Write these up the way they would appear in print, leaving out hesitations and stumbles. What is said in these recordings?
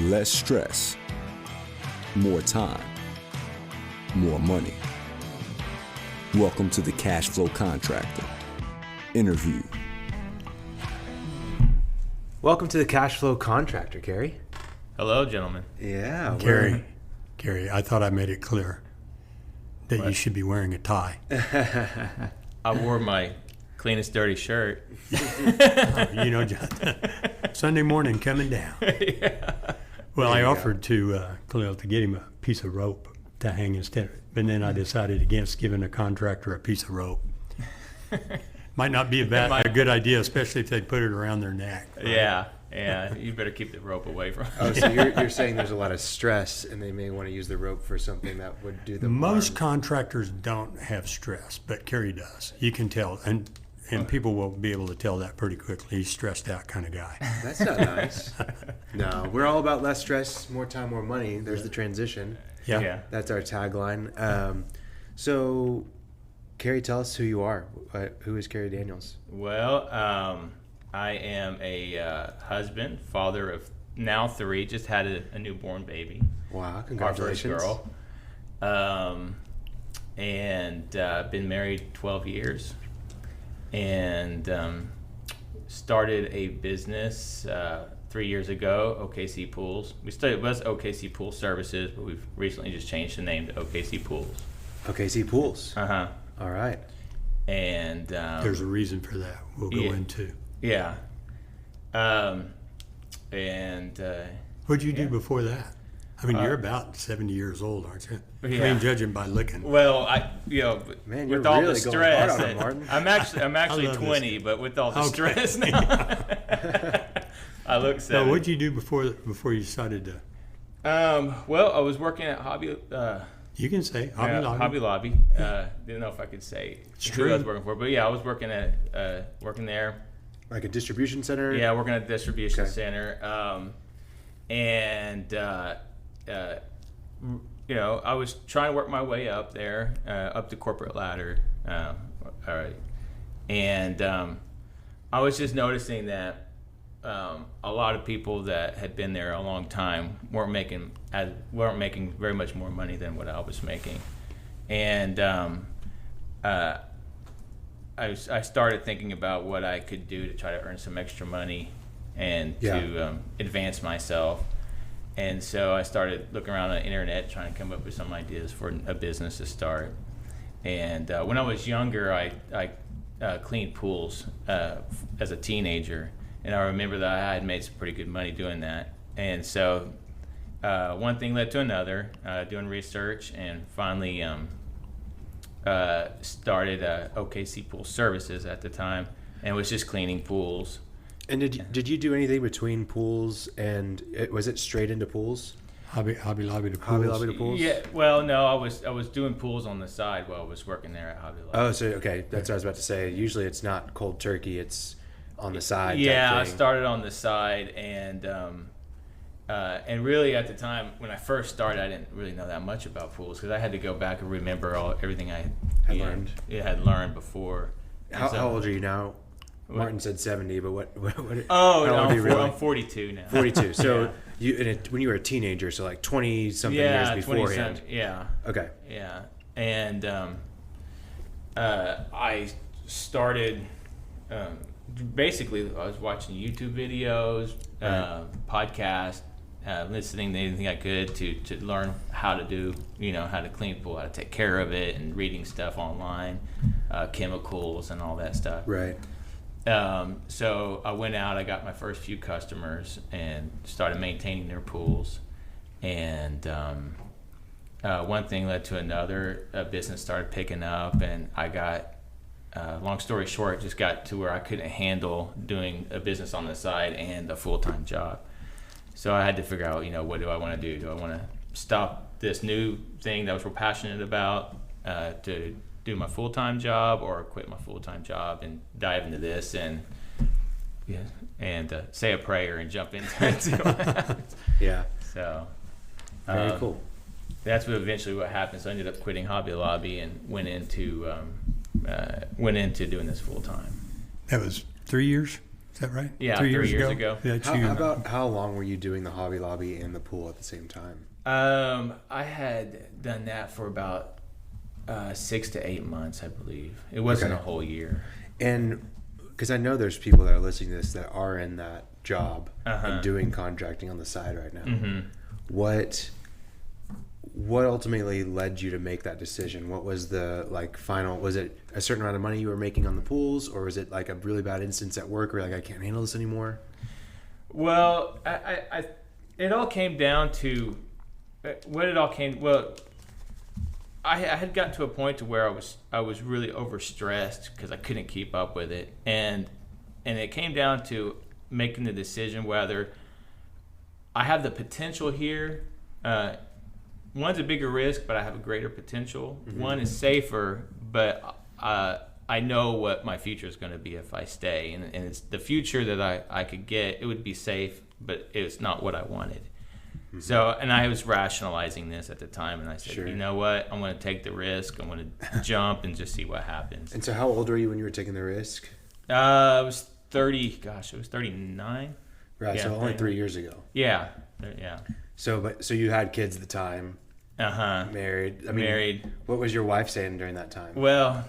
less stress, more time, more money. Welcome to the Cash Flow Contractor. Interview. Welcome to the Cash Flow Contractor, Cary. Hello, gentlemen. Yeah. Cary, I thought I made it clear that you should be wearing a tie. I wore my cleanest dirty shirt. John, Sunday morning coming down. Yeah. Well, I offered to Khalil to get him a piece of rope to hang instead, but then I decided against giving a contractor a piece of rope. Might not be a good idea, especially if they put it around their neck. Right? Yeah. You better keep the rope away from. Oh, so you're saying there's a lot of stress, and they may want to use the rope for something that would do them Most harm. contractors don't have stress, but Cary does. You can tell, and people will be able to tell that pretty quickly. He's stressed out kind of guy. That's not nice. No, we're all about less stress, more time, more money. There's the transition. Yeah. That's our tagline. So, Cary, tell us who you are. Who is Cary Daniels? Well, I am a husband, father of now 3. Just had a newborn baby. Wow, congratulations. Our first girl. And been married 12 years. And started a business 3 years ago, OKC Pools. It was OKC Pool Services, but we've recently just changed the name to OKC Pools. OKC Pools. Uh-huh. All right. And There's a reason for that we'll go into. Yeah. What'd you do before that? I mean, you're about 70 years old, aren't you? Yeah. I mean, judging by looking. Well, Man, with you're all really the going hard stress, on him, Martin. I'm actually 20, but with all the stress now, I look 70. So what'd you do before you decided to? Well, I was working at Hobby. You can say Hobby Lobby. Hobby Lobby. Didn't know if I could say who I was working for, but yeah, I was working there. Like a distribution center? Yeah, working at a distribution center. I was trying to work my way up there, up the corporate ladder. All right. And I was just noticing that a lot of people that had been there a long time weren't making very much more money than what I was making. And I started thinking about what I could do to try to earn some extra money and to advance myself. And so I started looking around on the internet trying to come up with some ideas for a business to start. And when I was younger, I cleaned pools as a teenager. And I remember that I had made some pretty good money doing that. And so one thing led to another, doing research, and finally started OKC Pool Services at the time, and was just cleaning pools. And did you do anything between pools and was it straight into pools? Hobby Lobby to Pools. Hobby Lobby to Pools? Yeah. Well, no, I was doing pools on the side while I was working there at Hobby Lobby. Oh, so okay, that's what I was about to say. Usually it's not cold turkey; it's on the side. Yeah, type I thing. started on the side, and really at the time when I first started, I didn't really know that much about pools because I had to go back and remember everything I had learned before. How old are you now? Martin said 70, but what Oh, no, I'm 42 now. 42. So when you were a teenager, so like 20 something years beforehand. Yeah. Okay. Yeah, and I started. Basically, I was watching YouTube videos, podcasts, listening to anything I could to learn how to do, how to clean a pool, how to take care of it, and reading stuff online, chemicals and all that stuff. Right. So I went out, I got my first few customers and started maintaining their pools. And one thing led to another. A business started picking up, and I got, long story short, just got to where I couldn't handle doing a business on the side and a full-time job. So I had to figure out, what do I want to do? Do I want to stop this new thing that I was real passionate about to do my full-time job, or quit my full-time job and dive into this and say a prayer and jump into it? Yeah. So very cool. That's what happened. So I ended up quitting Hobby Lobby and went into doing this full-time. That was 3 years? Is that right? Yeah, 3 years ago. How about how long were you doing the Hobby Lobby and the pool at the same time? I had done that for about 6 to 8 months, I believe. It wasn't a whole year. And because I know there's people that are listening to this that are in that job and doing contracting on the side right now. Mm-hmm. What ultimately led you to make that decision? What was the final? Was it a certain amount of money you were making on the pools, or was it like a really bad instance at work where I can't handle this anymore? Well, it all came down to what it all came. Well, I had gotten to a point to where I was really overstressed because I couldn't keep up with it, and it came down to making the decision whether I have the potential here. One's a bigger risk, but I have a greater potential. Mm-hmm. One is safer, but I know what my future is going to be if I stay. And it's the future that I could get. It would be safe, but it's not what I wanted. Mm-hmm. So, and I was rationalizing this at the time, and I said, You know what? I'm going to take the risk. I'm going to jump and just see what happens. And so how old were you when you were taking the risk? I was 30. Gosh, I was 39. Right, so only 3 years ago. Yeah. So you had kids at the time. Married. Married. What was your wife saying during that time? Well,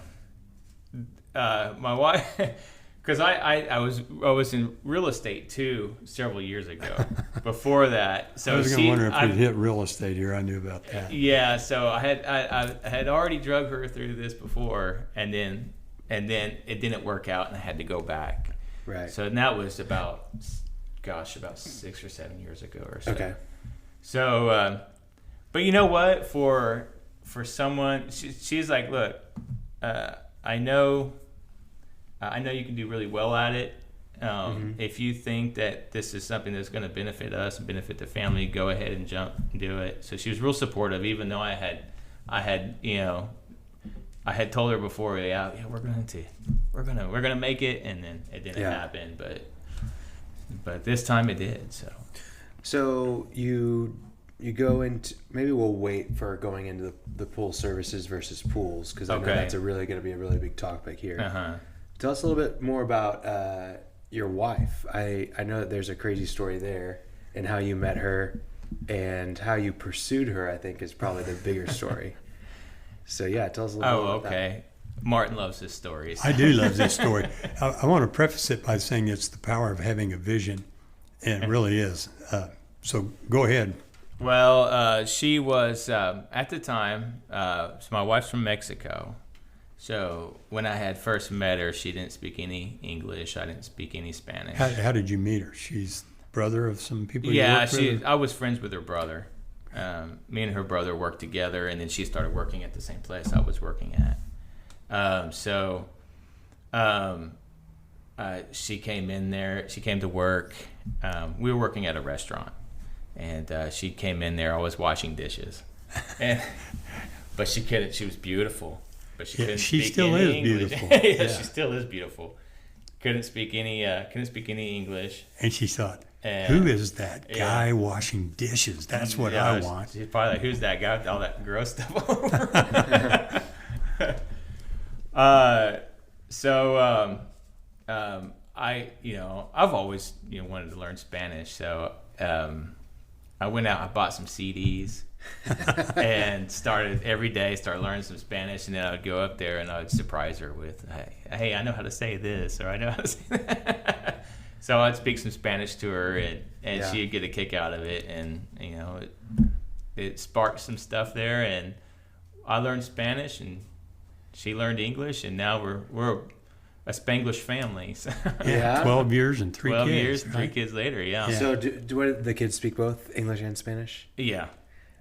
my wife, because I was in real estate too several years ago. Before that, so I was going to wonder if you'd hit real estate here. I knew about that. Yeah, so I had already drug her through this before, and then it didn't work out, and I had to go back. Right. So that was about 6 or 7 years ago or so. Okay. So. But you know what? For someone, she's like, look, I know you can do really well at it. If you think that this is something that's going to benefit us and benefit the family, go ahead and jump and do it. So she was real supportive, even though I had told her before, yeah, we're gonna make it, and then it didn't happen. But this time it did. So you go into, maybe we'll wait for going into the pool services versus pools, because I know that's going to be a really big topic here. Tell us a little bit more about your wife. I know that there's a crazy story there, and how you met her and how you pursued her, I think, is probably the bigger story. So yeah, tell us a little bit about that. Martin loves his stories. I do love this story. I want to preface it by saying it's the power of having a vision, and it really is. So go ahead. Well, she was, at the time, so my wife's from Mexico. So when I had first met her, she didn't speak any English. I didn't speak any Spanish. How did you meet her? She's brother of some people you work with? I was friends with her brother. Me and her brother worked together, and then she started working at the same place I was working at. She came in there. She came to work. We were working at a restaurant. And she came in there always washing dishes, but she couldn't. She was beautiful, but she couldn't speak any English. Beautiful. Yeah, she still is beautiful. Couldn't speak any English. And she thought, who is that guy washing dishes? That's what I want. She's probably like, who's that guy with all that gross stuff over? I've always wanted to learn Spanish, so. I went out, I bought some CDs and started learning some Spanish, and then I would go up there and I would surprise her with, hey, I know how to say this, or I know how to say that. So I'd speak some Spanish to her, and she'd get a kick out of it, and it sparked some stuff there, and I learned Spanish, and she learned English, and now we're a Spanglish family. So. Yeah. 12 years and 3 kids. 12 years, right? 3 kids later, yeah. So do the kids speak both English and Spanish? Yeah.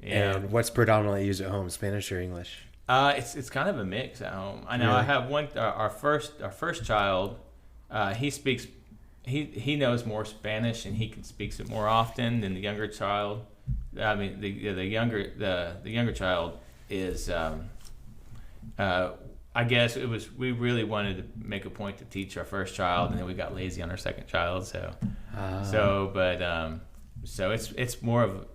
And what's predominantly used at home, Spanish or English? It's kind of a mix at home. I know I have one, our first child, he knows more Spanish, and he speaks it more often than the younger child. I mean, the younger child is, I guess we really wanted to make a point to teach our first child, and then we got lazy on our second child. So it's more of,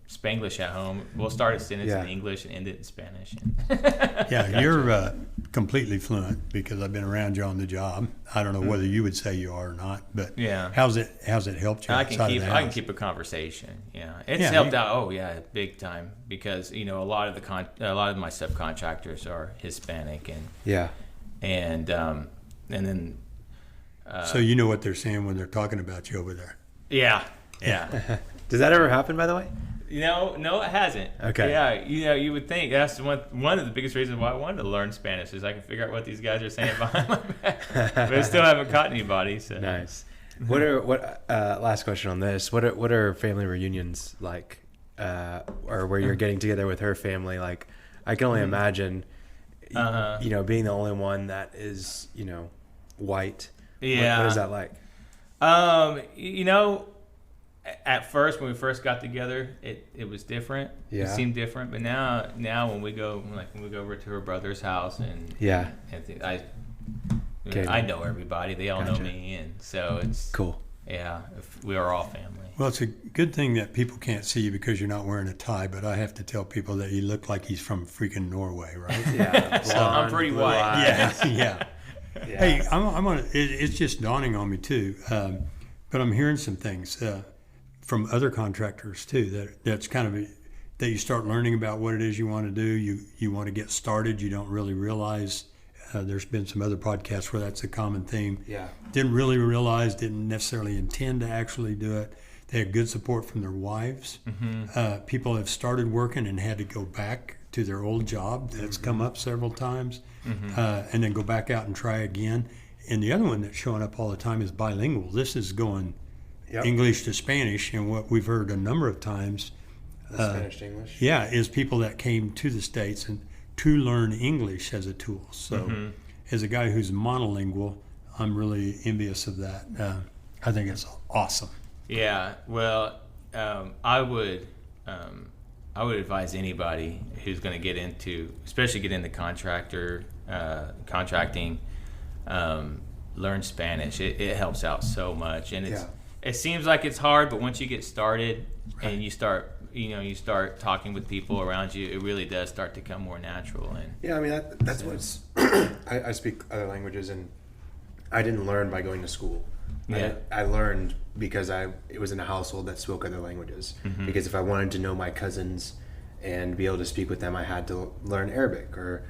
Spanglish at home. We'll start a sentence in English and end it in Spanish. Yeah, you're completely fluent because I've been around you on the job. I don't know whether you would say you are or not, but yeah. how's it helped you? I can keep a conversation. Yeah, it's helped out. Oh yeah, big time, because a lot of my subcontractors are Hispanic and then. So you know what they're saying when they're talking about you over there. Yeah. Does that ever happen, by the way? No, it hasn't. Okay. Yeah, you would think that's one of the biggest reasons why I wanted to learn Spanish is I can figure out what these guys are saying behind my back, but I still haven't caught anybody. So. Nice. Last question on this? What are family reunions like, or where you're getting together with her family? Like, I can only imagine, being the only one that is, white. Yeah. What is that like? At first, when we first got together, it was different. Yeah. It seemed different, but now when we go over to her brother's house and I know everybody. They all know me, and so it's cool. Yeah, we are all family. Well, it's a good thing that people can't see you because you're not wearing a tie, but I have to tell people that you look like he's from freaking Norway, right? Yeah. So I'm pretty white. Yeah. Hey, it's just dawning on me too, but I'm hearing some things from other contractors too that's kind of that you start learning about what it is you want to do. You want to get started. You don't really realize. There's been some other podcasts where that's a common theme. Yeah. Didn't really realize, didn't necessarily intend to actually do it. They had good support from their wives. Mm-hmm. People have started working and had to go back to their old job. That's come up several times. Mm-hmm. And then go back out and try again. And the other one that's showing up all the time is bilingual. This is going English to Spanish. And what we've heard a number of times. Spanish to English? Yeah, is people that came to the States and to learn English as a tool. So as a guy who's monolingual, I'm really envious of that. I think it's awesome. Yeah, well, I would advise anybody who's going to get into contracting, learn Spanish. It helps out so much, and it seems like it's hard, but once you get started and you start talking with people around you, it really does start to come more natural. And I mean that's what's. I speak other languages, and I didn't learn by going to school. Yeah. I learned because it was in a household that spoke other languages. Mm-hmm. Because if I wanted to know my cousins and be able to speak with them, I had to learn Arabic or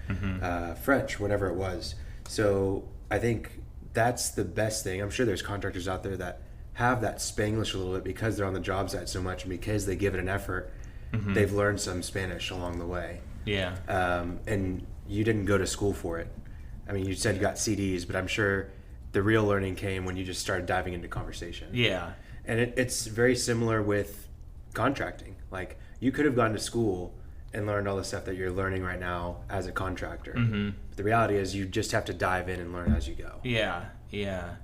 French, whatever it was. So I think that's the best thing. I'm sure there's contractors out there that have that Spanglish a little bit because they're on the job site so much, and because they give it an effort, they've learned some Spanish along the way. Yeah. And you didn't go to school for it. I mean, you said you got CDs, but I'm sure the real learning came when you just started diving into conversation. Yeah. And it's very similar with contracting. Like, you could have gone to school and learned all the stuff that you're learning right now as a contractor. Mm-hmm. But the reality is you just have to dive in and learn as you go. Yeah.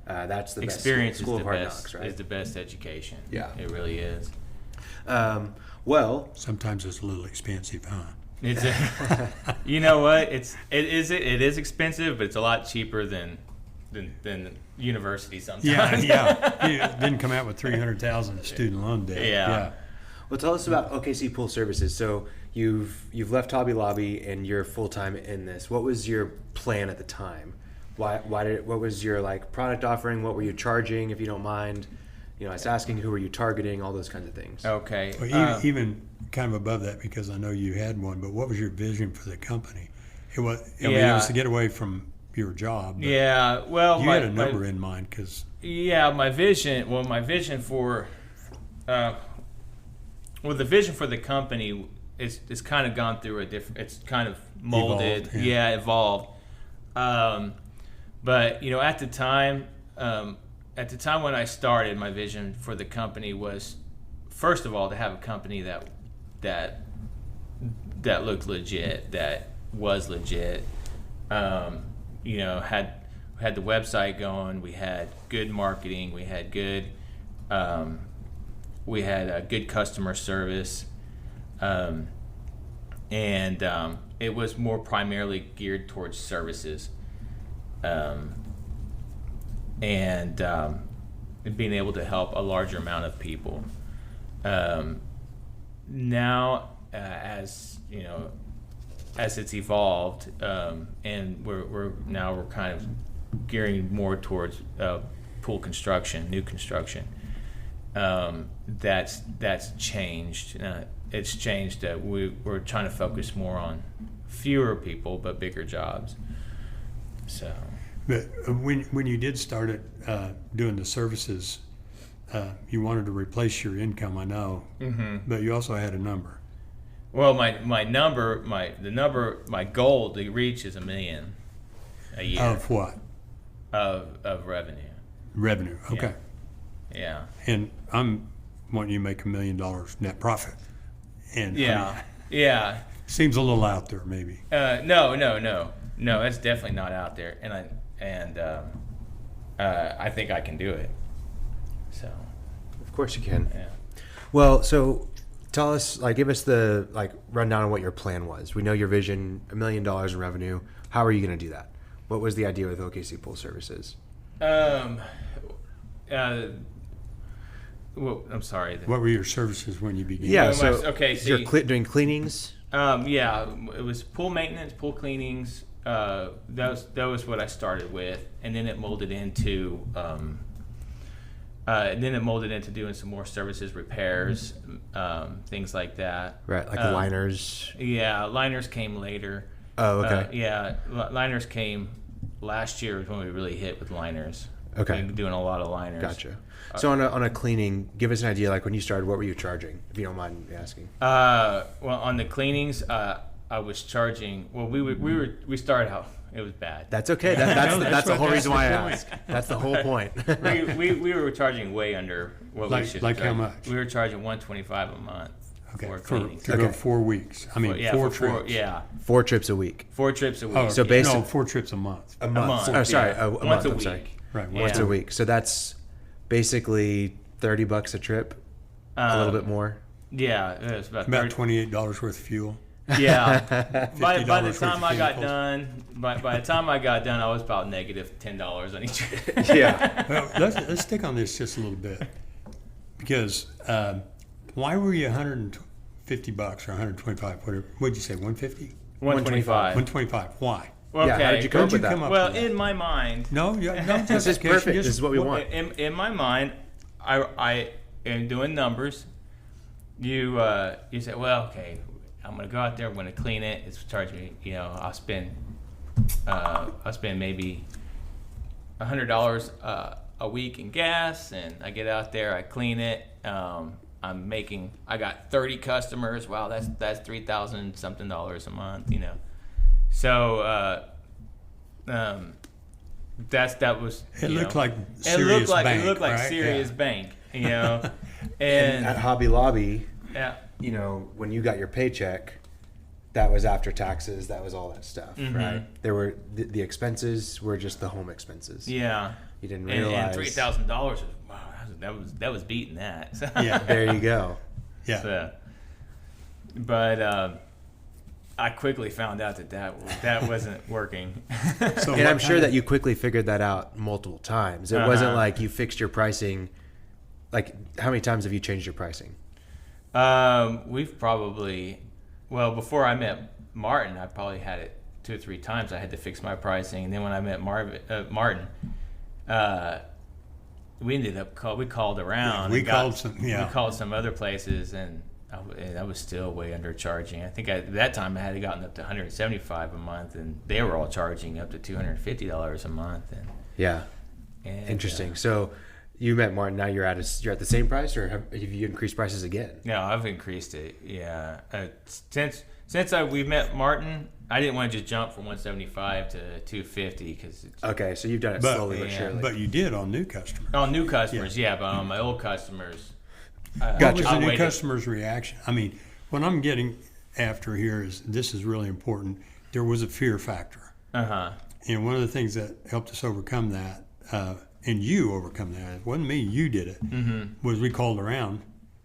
That's the experience. Best school is of the hard best. Knocks, right? Is the best education. Yeah, it really is. Well, sometimes it's a little expensive, huh? It's you know what? It is expensive, but it's a lot cheaper than university sometimes. Yeah. It didn't come out with $300,000 student loan debt. Yeah. Well, tell us about OKC Pool Services. So you've left Hobby Lobby and you're full time in this. What was your plan at the time? What was your product offering? What were you charging, if you don't mind? I was asking who were you targeting, all those kinds of things. Okay. Well, even kind of above that, because I know you had one, but what was your vision for the company? It was to get away from your job. Yeah. Well, you had a number in mind, because. Yeah, my vision for. The vision for the company is kind of gone through it's kind of molded. Evolved. But at the time when I started, my vision for the company was, first of all, to have a company that looked legit, that was legit. Had the website going. We had good marketing. We had good. We had a good customer service, and it was more primarily geared towards services, and being able to help a larger amount of people. Now, as as it's evolved, and we're kind of gearing more towards pool construction, new construction. That's changed. It's changed that we're trying to focus more on fewer people but bigger jobs. So, but when you did start it doing the services, you wanted to replace your income, I know, but you also had a number. Well, my goal to reach is $1 million a year. Of what? Of revenue. Revenue. Okay. Yeah. And I'm wanting you to make $1 million net profit. And yeah. Seems a little out there, maybe. No, that's definitely not out there, and I think I can do it. So. Of course you can. Yeah. Well, so tell us, give us the rundown on what your plan was. We know your vision, $1 million in revenue. How are you going to do that? What was the idea with OKC Pool Services? Well, I'm sorry. What were your services when you began? Yeah, you're doing cleanings? Yeah, it was pool maintenance, pool cleanings. That was what I started with, and then it molded into doing some more services, repairs, things like that. Right, liners. Yeah, liners came later. Oh, okay. Liners came last year was when we really hit with liners. Okay. We've been doing a lot of liners. Gotcha. So on a cleaning, give us an idea, when you started, what were you charging, if you don't mind me asking? Well, on the cleanings, I was charging. Well, we started out. It was bad. That's okay. That's the whole reason why I asked. That's the whole point. we were charging way under what we should. Like how much? We were charging $125 a month. Okay. For cleanings. To go 4 weeks. I mean, 4 trips. 4 trips a week. 4 trips a week. Oh, so basically, 4 trips a month. A month. Oh, sorry, yeah. a Once month. a I'm week. sorry. Right. Once a week. So that's basically $30 a trip. A little bit more. Yeah, it was about $28 worth of fuel. Yeah. by the time I got chemicals. done, by the time I got done, I was about negative $10 on each trip. Yeah. Well, let's stick on this just a little bit, because why were you $150 or $125? Whatever. What'd you say? $150? $125. $125. Why? Well, Yeah, okay. how did you come up with that? Well, in my mind, No, This is perfect. This is what we want. in my mind, I am doing numbers. You say, well, okay, I'm gonna go out there. I'm gonna clean it. It's charging me. I'll spend maybe $100 a week in gas, and I get out there. I clean it. I got 30 customers. Wow, that's $3,000 something a month. So that was. It looked like serious bank. It looked like right? serious Yeah. bank. And And at Hobby Lobby, yeah. When you got your paycheck, that was after taxes. That was all that stuff, right? There were the expenses were just the home expenses. Yeah. You didn't realize. And $3,000 was wow. That was beating that. So, Yeah. There you go. Yeah. so, but I quickly found out that wasn't working. So And I'm sure that you quickly figured that out multiple times. It wasn't like you fixed your pricing. How many times have you changed your pricing? We've probably, before I met Martin, I probably had it 2 or 3 times. I had to fix my pricing, and then when I met Martin, we called around. We called some other places, and I was still way undercharging. I think at that time I had gotten up to $175 a month, and they were all charging up to $250 a month. And Interesting. So you met Martin. Now you're at the same price, or have you increased prices again? No, I've increased it. Yeah, since we met Martin, I didn't want to just jump from 175 to 250 because. Okay, so you've done it slowly but surely. But you did on new customers. On new customers, yeah, but on my old customers. What was the new customer's reaction? I mean, what I'm getting after here is this is really important. There was a fear factor. And one of the things that helped us overcome that, and you overcome that, it wasn't me, you did it, was we called around.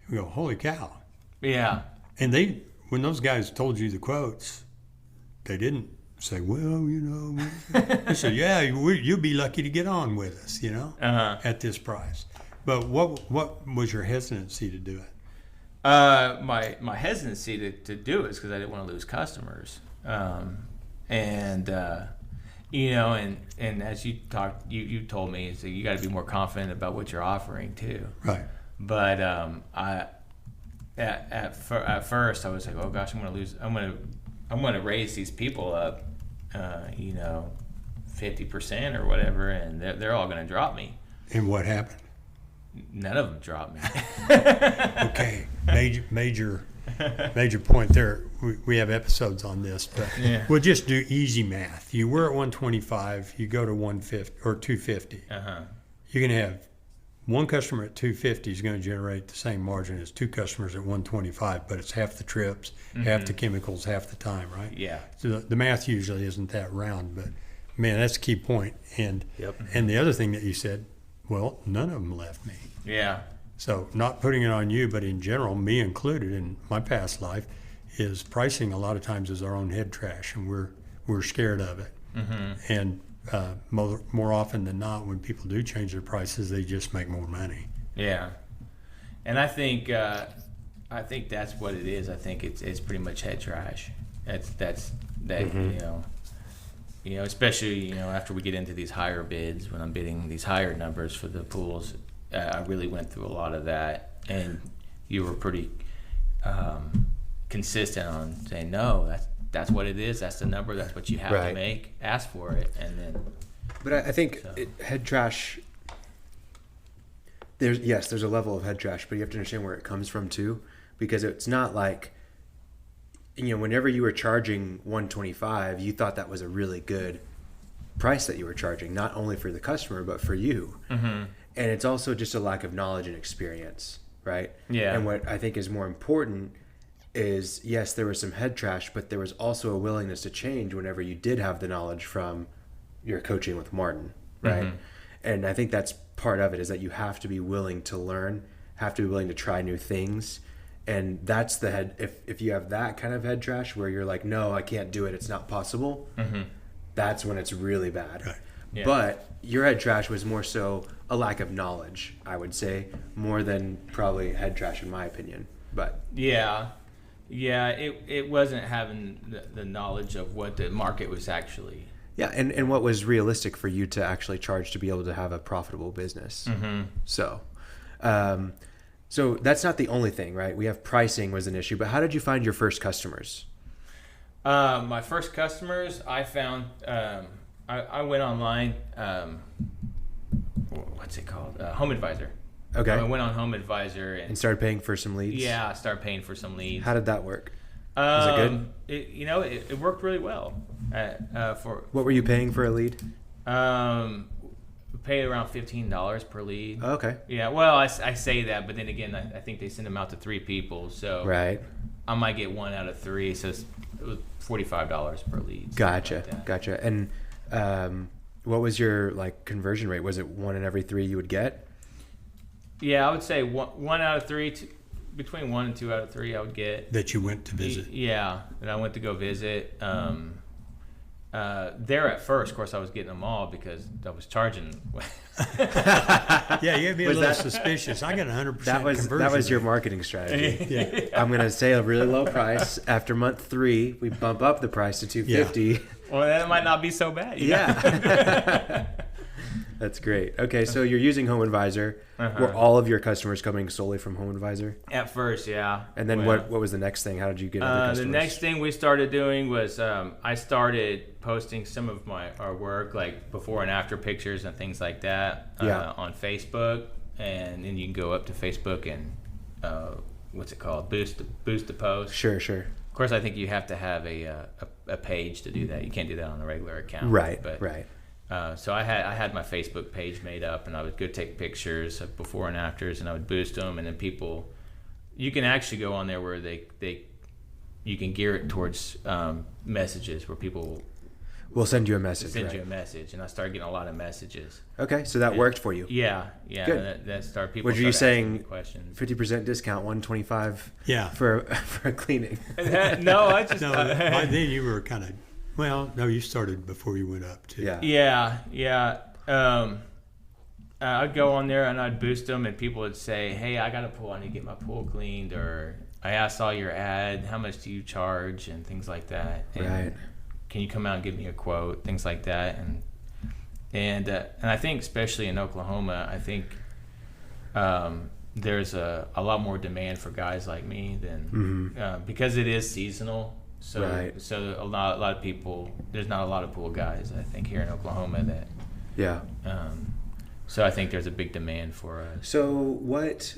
We go, holy cow. Yeah. And when those guys told you the quotes, they didn't say, well, they said, yeah, you'll be lucky to get on with us, at this price. But what was your hesitancy to do it? My hesitancy to do it is because I didn't want to lose customers. And as you talked, you told me, so you got to be more confident about what you're offering too. Right. But at first I was like, oh gosh, I'm gonna raise these people up, 50% or whatever, and they're all gonna drop me. And what happened? None of them dropped me. Okay, major point there. We have episodes on this, but we'll just do easy math. You were at 125, you go to 150 or 250. You're going to have one customer at 250 is going to generate the same margin as two customers at 125, but it's half the trips, half the chemicals, half the time, right? Yeah. So the math usually isn't that round, but man, that's a key point. And the other thing that you said, well, none of them left me. Yeah. So not putting it on you, but in general, me included in my past life, is pricing a lot of times is our own head trash, and we're scared of it. And more often than not, when people do change their prices, they just make more money. Yeah. And I think that's what it is. I think it's pretty much head trash. That's especially after we get into these higher bids, when I'm bidding these higher numbers for the pools. I really went through a lot of that, and you were pretty consistent on saying, no, that's what it is, that's the number, that's what you have to make, ask for it, and then. But I think head trash, there's a level of head trash, but you have to understand where it comes from too, because it's not like, whenever you were charging $125, you thought that was a really good price that you were charging, not only for the customer, but for you. And it's also just a lack of knowledge and experience, right? Yeah. And what I think is more important is, yes, there was some head trash, but there was also a willingness to change whenever you did have the knowledge from your coaching with Martin, right? And I think that's part of it, is that you have to be willing to learn, have to be willing to try new things. And that's the head, if you have that kind of head trash where you're like, no, I can't do it, it's not possible, that's when it's really bad. Right. Yeah. But your head trash was more so a lack of knowledge, I would say, more than probably head trash in my opinion. But it wasn't having the knowledge of what the market was actually. Yeah, and what was realistic for you to actually charge to be able to have a profitable business. So that's not the only thing, right? We have pricing was an issue, but how did you find your first customers? My first customers, I found, I went online, what's it called? Home Advisor. Okay. I went on Home Advisor and started paying for some leads. Yeah, I started paying for some leads. How did that work? Was it good? It worked really well. What were you paying for a lead? We paid around $15 per lead. Oh, okay. Yeah. Well, I say that, but then again, I think they send them out to 3 people, so I might get 1 out of 3, so it was $45 per lead. Gotcha. And what was your conversion rate? Was it 1 in every 3 you would get? Yeah, I would say 1 out of 3, between 1 and 2 out of 3 I would get. That you went to visit. Yeah, and I went to go visit. There at first, of course, I was getting them all because I was charging. Yeah, you had to be a little suspicious. I got 100% conversion. That was your marketing strategy. Yeah. I'm going to say a really low price. After month 3, we bump up the price to $250. Yeah. Well, that might not be so bad. Yeah. That's great. Okay, so you're using Home Advisor. Were all of your customers coming solely from Home Advisor? At first, yeah. And then what was the next thing? How did you get other customers? The next thing we started doing was I started posting some of our work, like before and after pictures and things like that on Facebook. And then you can go up to Facebook and, what's it called? Boost the post. Sure. Of course, I think you have to have a page to do that. You can't do that on a regular account. Right. So I had my Facebook page made up, and I would go take pictures of before and afters, and I would boost them, and then you can actually go on there where you can gear it towards messages where people will send you a message. And I started getting a lot of messages. Okay, so that worked for you. Yeah. Good. That started people. What were you saying? Questions. 50% discount, $125. Yeah. For a cleaning. No, I just. No, by then you were kind of. Well, no, you started before you went up too. Yeah. I'd go on there and I'd boost them, and people would say, "Hey, I got a pool. I need to get my pool cleaned," or I I saw your ad. How much do you charge and things like that? And Right. Can you come out and give me a quote? Things like that. And I think especially in Oklahoma, I think there's a lot more demand for guys like me than because it is seasonal. So Right. so a lot of people. There's not a lot of pool guys, I think, here in Oklahoma that. Yeah. So I think there's a big demand for us. So what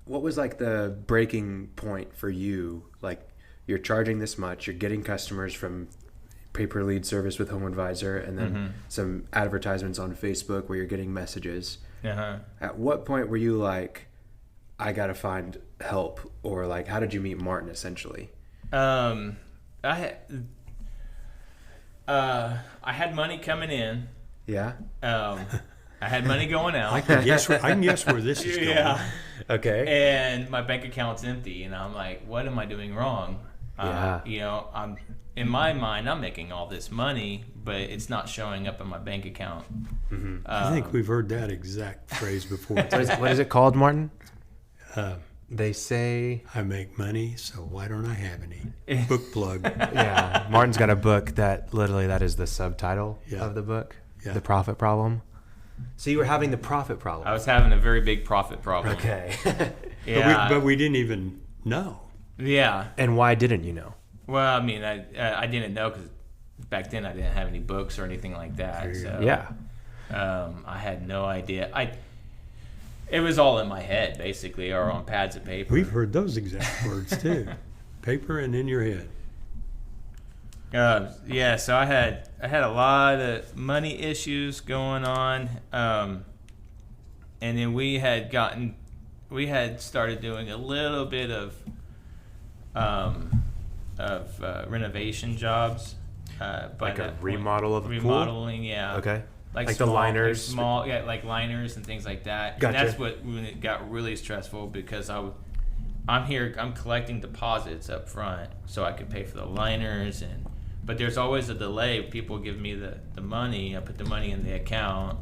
was like the breaking point for you? Like you're charging this much, you're getting customers from pay-per-lead service with Home Advisor, and then some advertisements on Facebook where you're getting messages. At what point were you like, I gotta find help, or like, how did you meet Martin essentially? I had money coming in. Yeah. I had money going out. I can guess where this is going. Yeah. Okay. And my bank account's empty, and I'm like, what am I doing wrong? Yeah. I'm in my mind, I'm making all this money, but it's not showing up in my bank account. I think we've heard that exact phrase before. What is it called, Martin? They say, I make money, so why don't I have any? Book plug. Yeah, Martin's got a book that literally that is the subtitle of the book, Yeah. The Profit Problem. So you were having the profit problem. I was having a very big profit problem. Okay. Yeah. But we didn't even know. Yeah. And why didn't you know? Well, I mean, I didn't know because back then I didn't have any books or anything like that. So Yeah. I had no idea. It was all in my head, basically, or on pads of paper. We've heard those exact words too. Paper and in your head. Yeah, so I had a lot of money issues going on, and then we had started doing a little bit of renovation jobs, but Like a remodel of a pool? remodeling, yeah. Okay. Like the small, liners? small, yeah, like liners and things like that. Gotcha. And that's when it got really stressful because I'm collecting deposits up front so I could pay for the liners, but there's always a delay. People give me the money, I put the money in the account,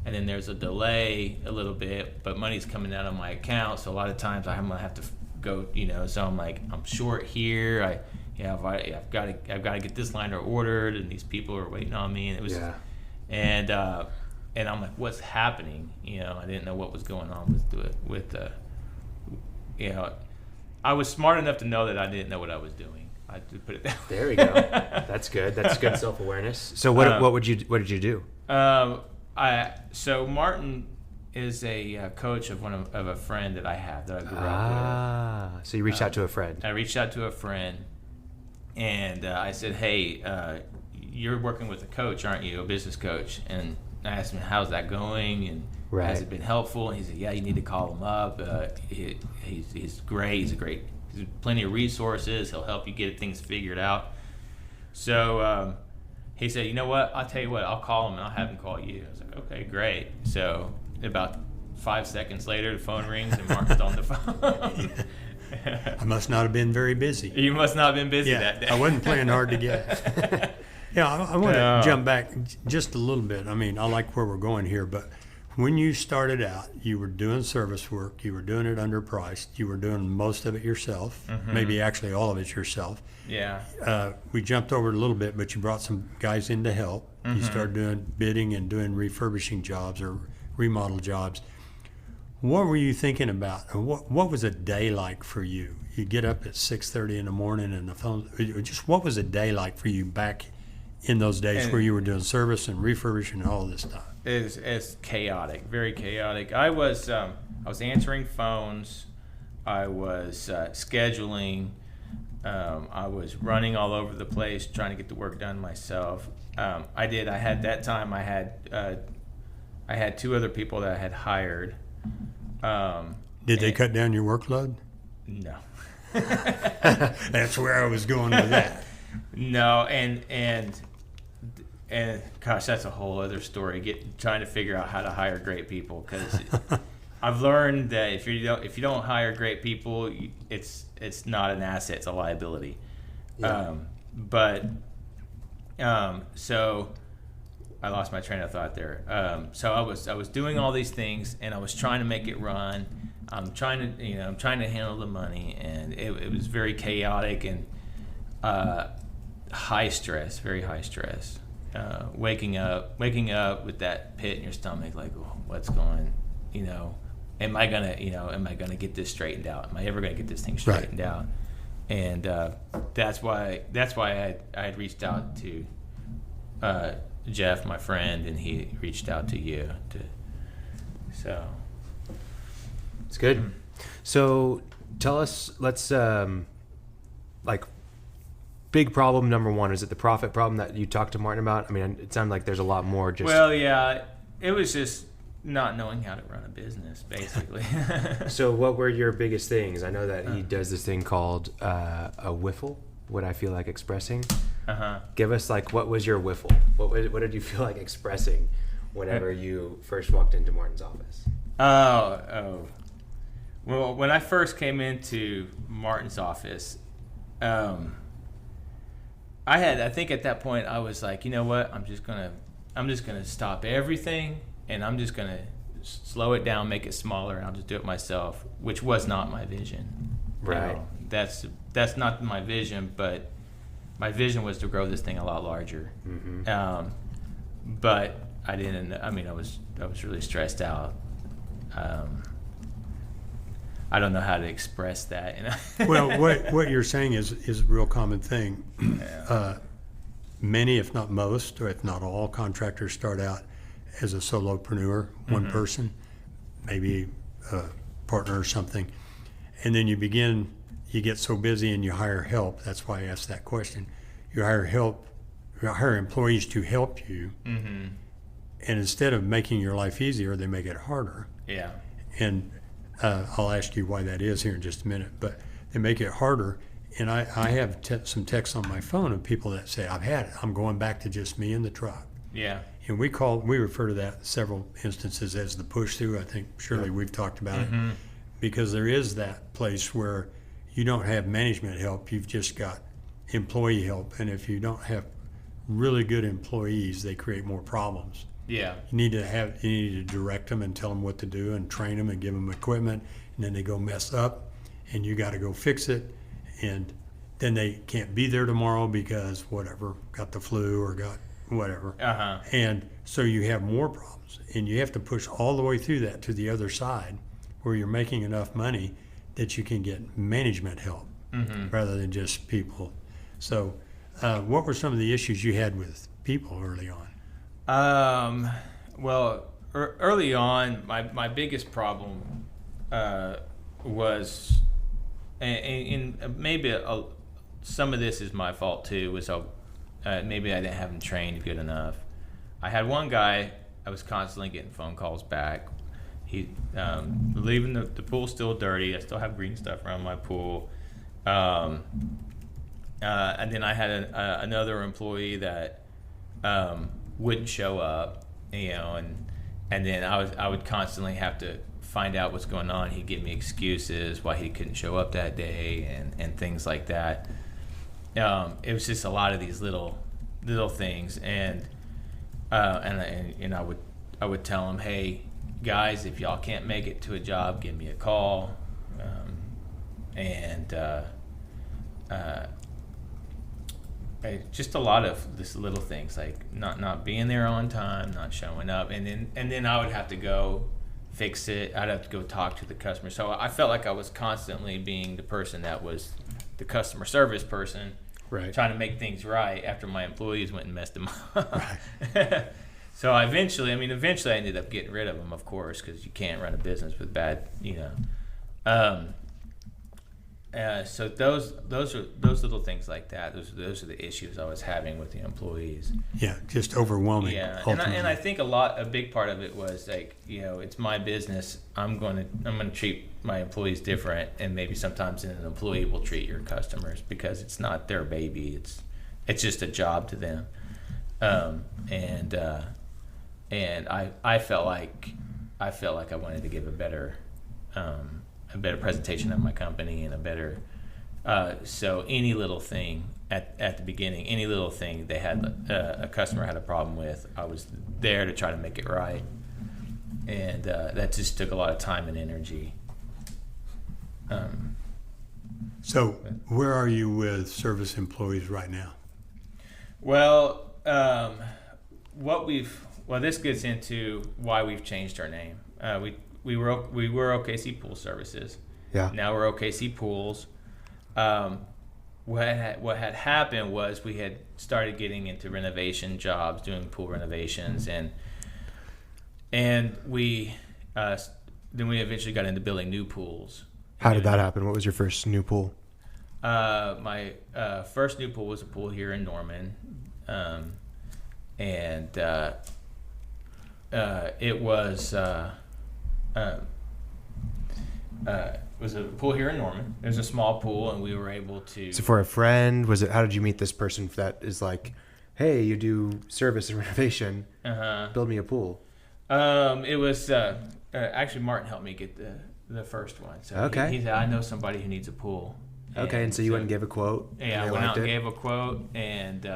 and then there's a delay a little bit, but money's coming out of my account, so a lot of times I'm gonna have to go, so I'm like, I'm short here. I've got to get this liner ordered, and these people are waiting on me, and it was. Yeah. And I'm like, what's happening? I didn't know what was going on with I was smart enough to know that I didn't know what I was doing. I did put it that way. There we go. That's good. That's good self-awareness. So what did you do? So Martin is a coach of of a friend that I have that I grew up with. So you reached out to a friend. I reached out to a friend, and I said, hey, you're working with a coach, aren't you? A business coach. And I asked him, how's that going? And has it been helpful? And he said, yeah, you need to call him up. He's great. He's plenty of resources. He'll help you get things figured out. So he said, you know what? I'll tell you what. I'll call him and I'll have him call you. I was like, okay, great. So about 5 seconds later, the phone rings and Mark's on the phone. I must not have been very busy. You must not have been busy that day. I wasn't playing hard to get. Yeah, I want to jump back just a little bit. I mean, I like where we're going here, but when you started out, you were doing service work, you were doing it underpriced, you were doing most of it yourself, maybe actually all of it yourself. Yeah. We jumped over it a little bit, but you brought some guys in to help. You started doing bidding and doing refurbishing jobs or remodel jobs. What were you thinking about? What was a day like for you? You get up at 6:30 in the morning and the phone, just what was a day like for you back in those days where you were doing service and refurbishing and all this stuff? It's chaotic, very chaotic. I was answering phones, I was scheduling, I was running all over the place trying to get the work done myself. I had 2 other people that I had hired. Did they cut down your workload? No. That's where I was going with that. No, and gosh, that's a whole other story. Trying to figure out how to hire great people, because I've learned that if you don't hire great people, it's not an asset; it's a liability. Yeah. So I lost my train of thought there. So I was doing all these things, and I was trying to make it run. I'm trying to handle the money, and it was very chaotic and high stress, very high stress. Waking up with that pit in your stomach, like, oh, what's going, am I gonna get this straightened out? Am I ever gonna get this thing straightened out? And that's why I had reached out to Jeff, my friend, and he reached out to you so. It's good. So tell us, let's big problem number one, is it the profit problem that you talked to Martin about? I mean, it sounded like there's a lot more. Well, yeah, it was just not knowing how to run a business, basically. So what were your biggest things? I know that he does this thing called a whiffle, what I feel like expressing. Give us, what was your whiffle? What did you feel like expressing whenever you first walked into Martin's office? Oh. Well, when I first came into Martin's office, I think at that point I was like, you know what? I'm just gonna stop everything, and I'm just gonna slow it down, make it smaller, and I'll just do it myself, which was not my vision. Right. That's not my vision, but my vision was to grow this thing a lot larger. Mm-hmm. But I didn't. I mean, I was really stressed out. I don't know how to express that. Well, what you're saying is a real common thing. Yeah. Many, if not most, or if not all, contractors start out as a solopreneur, one person, maybe a partner or something, and then you get so busy and you hire help. That's why I asked that question. You hire employees to help you, and instead of making your life easier, they make it harder. Yeah. And I'll ask you why that is here in just a minute, but they make it harder. And I have some texts on my phone of people that say, I've had it. I'm going back to just me and the truck. Yeah. And we refer to that several instances as the push through. I think surely we've talked about it, because there is that place where you don't have management help. You've just got employee help. And if you don't have really good employees, they create more problems. Yeah. You need to direct them and tell them what to do and train them and give them equipment, and then they go mess up, and you got to go fix it, and then they can't be there tomorrow because whatever, got the flu or got whatever. And so you have more problems, and you have to push all the way through that to the other side where you're making enough money that you can get management help rather than just people. So what were some of the issues you had with people early on? Well, early on, my biggest problem was, and maybe some of this is my fault too, was maybe I didn't have him trained good enough. I had one guy, I was constantly getting phone calls back. He leaving the pool's still dirty. I still have green stuff around my pool. And then I had another employee that wouldn't show up, and then I would constantly have to find out what's going on. He'd give me excuses why he couldn't show up that day and things like that. It was just a lot of these little things, and I would tell him, hey guys, if y'all can't make it to a job, give me a call, just a lot of this little things, like not being there on time, not showing up, and then I would have to go fix it. I'd have to go talk to the customer. So I felt like I was constantly being the person that was the customer service person, right, trying to make things right after my employees went and messed them up. Right. So eventually I ended up getting rid of them, of course, because you can't run a business with bad, so those little things like that. Those are the issues I was having with the employees. Yeah, just overwhelming. Yeah, and I think a big part of it was like, it's my business. I'm gonna treat my employees different, and maybe sometimes an employee will treat your customers because it's not their baby. It's just a job to them. And I felt like I wanted to give a better presentation of my company and a better, so any little thing at the beginning, any little thing they had, a customer had a problem with, I was there to try to make it right. And that just took a lot of time and energy. So where are you with service employees right now? Well, this gets into why we've changed our name. We were OKC Pool Services. Yeah. Now we're OKC Pools. What had happened was we had started getting into renovation jobs, doing pool renovations, and we then we eventually got into building new pools. How did that happen? What was your first new pool? My first new pool was a pool here in Norman, and it was a pool here in Norman. It was a small pool, and we were able to. So for a friend, was it? How did you meet this person that is like, hey, you do service and renovation, build me a pool? It was actually Martin helped me get the first one. So okay. He said, I know somebody who needs a pool. Okay, and so you went and gave a quote? Yeah, I went out and gave a quote, and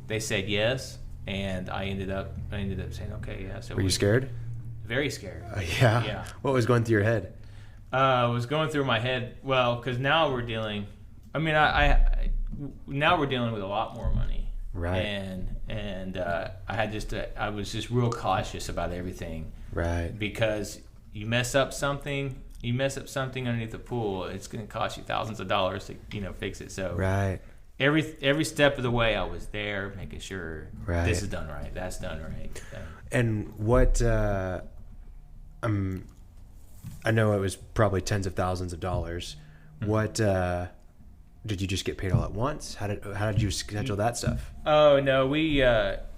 they said yes, and I ended up saying okay, yeah. So were you scared? Very scared. Yeah. Yeah. What was going through your head? Was going through my head. Well, because now we're dealing. I mean, now we're dealing with a lot more money. Right. And I was just real cautious about everything. Right. Because you mess up something underneath the pool, it's going to cost you thousands of dollars to fix it. So right. Every step of the way, I was there making sure right. This is done right, that's done right. And what I know it was probably tens of thousands of dollars. Mm-hmm. What did you just get paid all at once? How did you schedule that stuff? Oh no, we get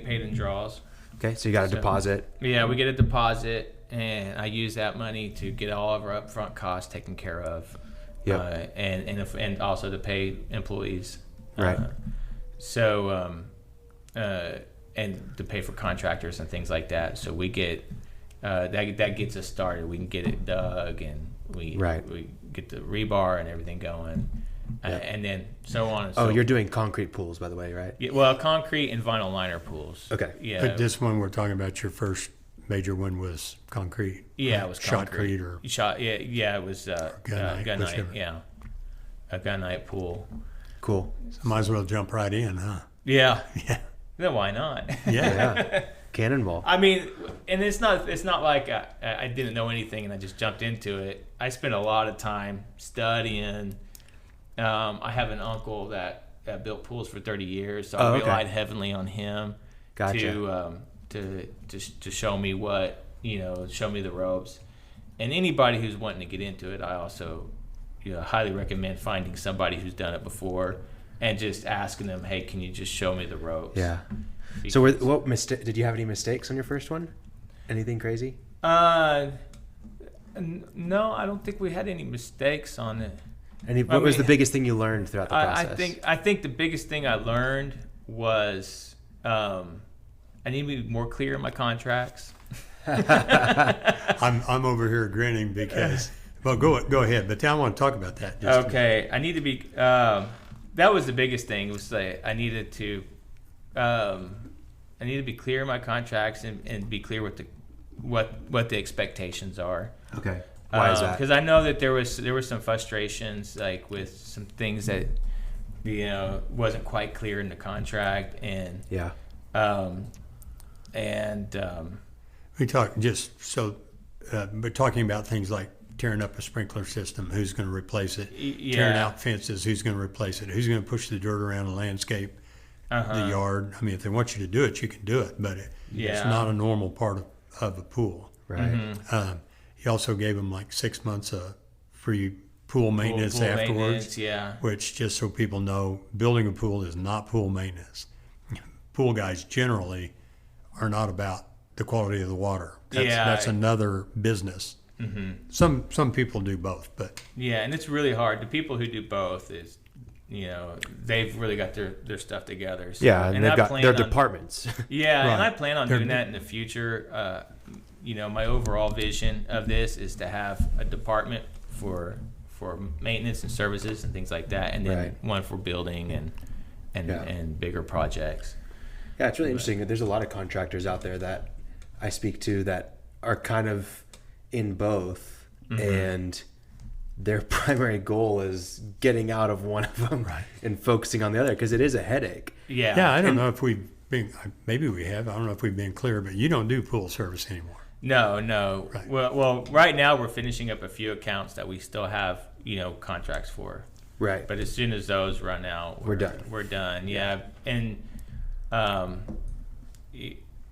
paid in draws. Okay, so you got a deposit. Yeah, we get a deposit, and I use that money to get all of our upfront costs taken care of. Yep. And also to pay employees. Right. And to pay for contractors and things like that. So we get that gets us started. We can get it dug, and we get the rebar and everything going, and then so on and so. Oh, you're doing concrete pools, by the way, right? Yeah, well, concrete and vinyl liner pools. Okay. Yeah. But this one we're talking about, your first major one was concrete. Yeah, it was concrete. Shotcrete or shot. Yeah, it was gunite. Yeah, a gunite pool. Cool. So might as well jump right in, huh? Yeah. Yeah. Then why not? Yeah. Cannonball. I mean, and it's not like I didn't know anything and I just jumped into it. I spent a lot of time studying. I have an uncle that built pools for 30 years, so I relied heavily on him to show me show me the ropes. And anybody who's wanting to get into it, I also highly recommend finding somebody who's done it before and just asking them, hey, can you just show me the ropes? Yeah. So did you have any mistakes on your first one? Anything crazy? No, I don't think we had any mistakes on it. What was the biggest thing you learned throughout the process? I think the biggest thing I learned was I need to be more clear in my contracts. I'm over here grinning because well, go ahead, but I want to talk about that. Okay, I need to be. That was the biggest thing. It was I needed to be clear in my contracts and be clear with what the expectations are. Okay. Why is that? Because I know that there were some frustrations with some things that wasn't quite clear in the contract and we talk just so we're talking about things like tearing up a sprinkler system, who's going to replace it, tearing out fences, who's going to replace it, who's going to push the dirt around the landscape, the yard. I mean, if they want you to do it, you can do it, but it's not a normal part of a pool. Right. Mm-hmm. He also gave them 6 months of free pool maintenance afterwards. Maintenance, which, just so people know, building a pool is not pool maintenance. Pool guys generally are not about the quality of the water. That's another business. Mm-hmm. Some people do both, but and it's really hard. The people who do both is they've really got their stuff together. So, and they've got their departments. Yeah, right. And I plan on doing that in the future. My overall vision of this is to have a department for maintenance and services and things like that, and then one for building and bigger projects. Yeah, it's really interesting. There's a lot of contractors out there that I speak to that are kind of in both, and their primary goal is getting out of one of them and focusing on the other, because it is a headache. Yeah, I don't know if we've been, maybe we have, I don't know if we've been clear, but you don't do pool service anymore. No. Right. Well, right now we're finishing up a few accounts that we still have, contracts for. Right. But as soon as those run out, we're done. We're done. Yeah. And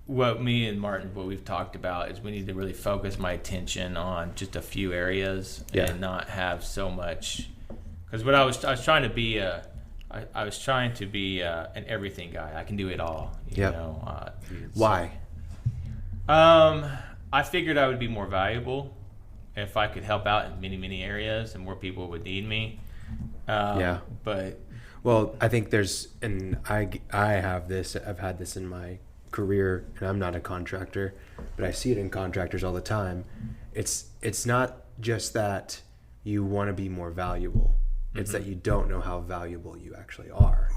what me and Martin, what we've talked about is we need to really focus my attention on just a few areas and not have so much. Because what I was trying to be I was trying to be an everything guy. I can do it all. You know. Why? I figured I would be more valuable if I could help out in many areas and more people would need me. But well, I think and I have this. I've had this in my career, and I'm not a contractor, but I see it in contractors all the time. It's not just that you want to be more valuable. It's that you don't know how valuable you actually are.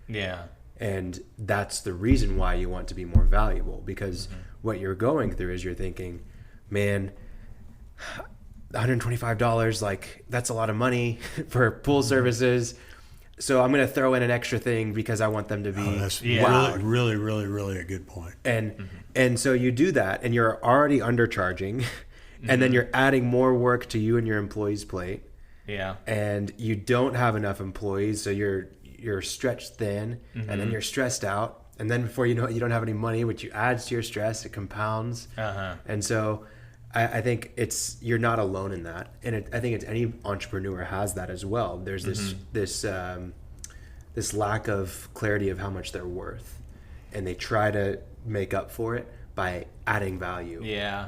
Yeah. And that's the reason why you want to be more valuable, because what you're going through is you're thinking, man, $125, like that's a lot of money for pool services. So I'm going to throw in an extra thing because I want them to be that's really a good point. And so you do that, and you're already undercharging, and then you're adding more work to you and your employees' plate. Yeah. And you don't have enough employees, so you're stretched thin, and then you're stressed out, and then before you know it, you don't have any money, which adds to your stress. It compounds. And so I think you're not alone in that, and I think any entrepreneur has that as well. There's this lack of clarity of how much they're worth, and they try to make up for it by adding value.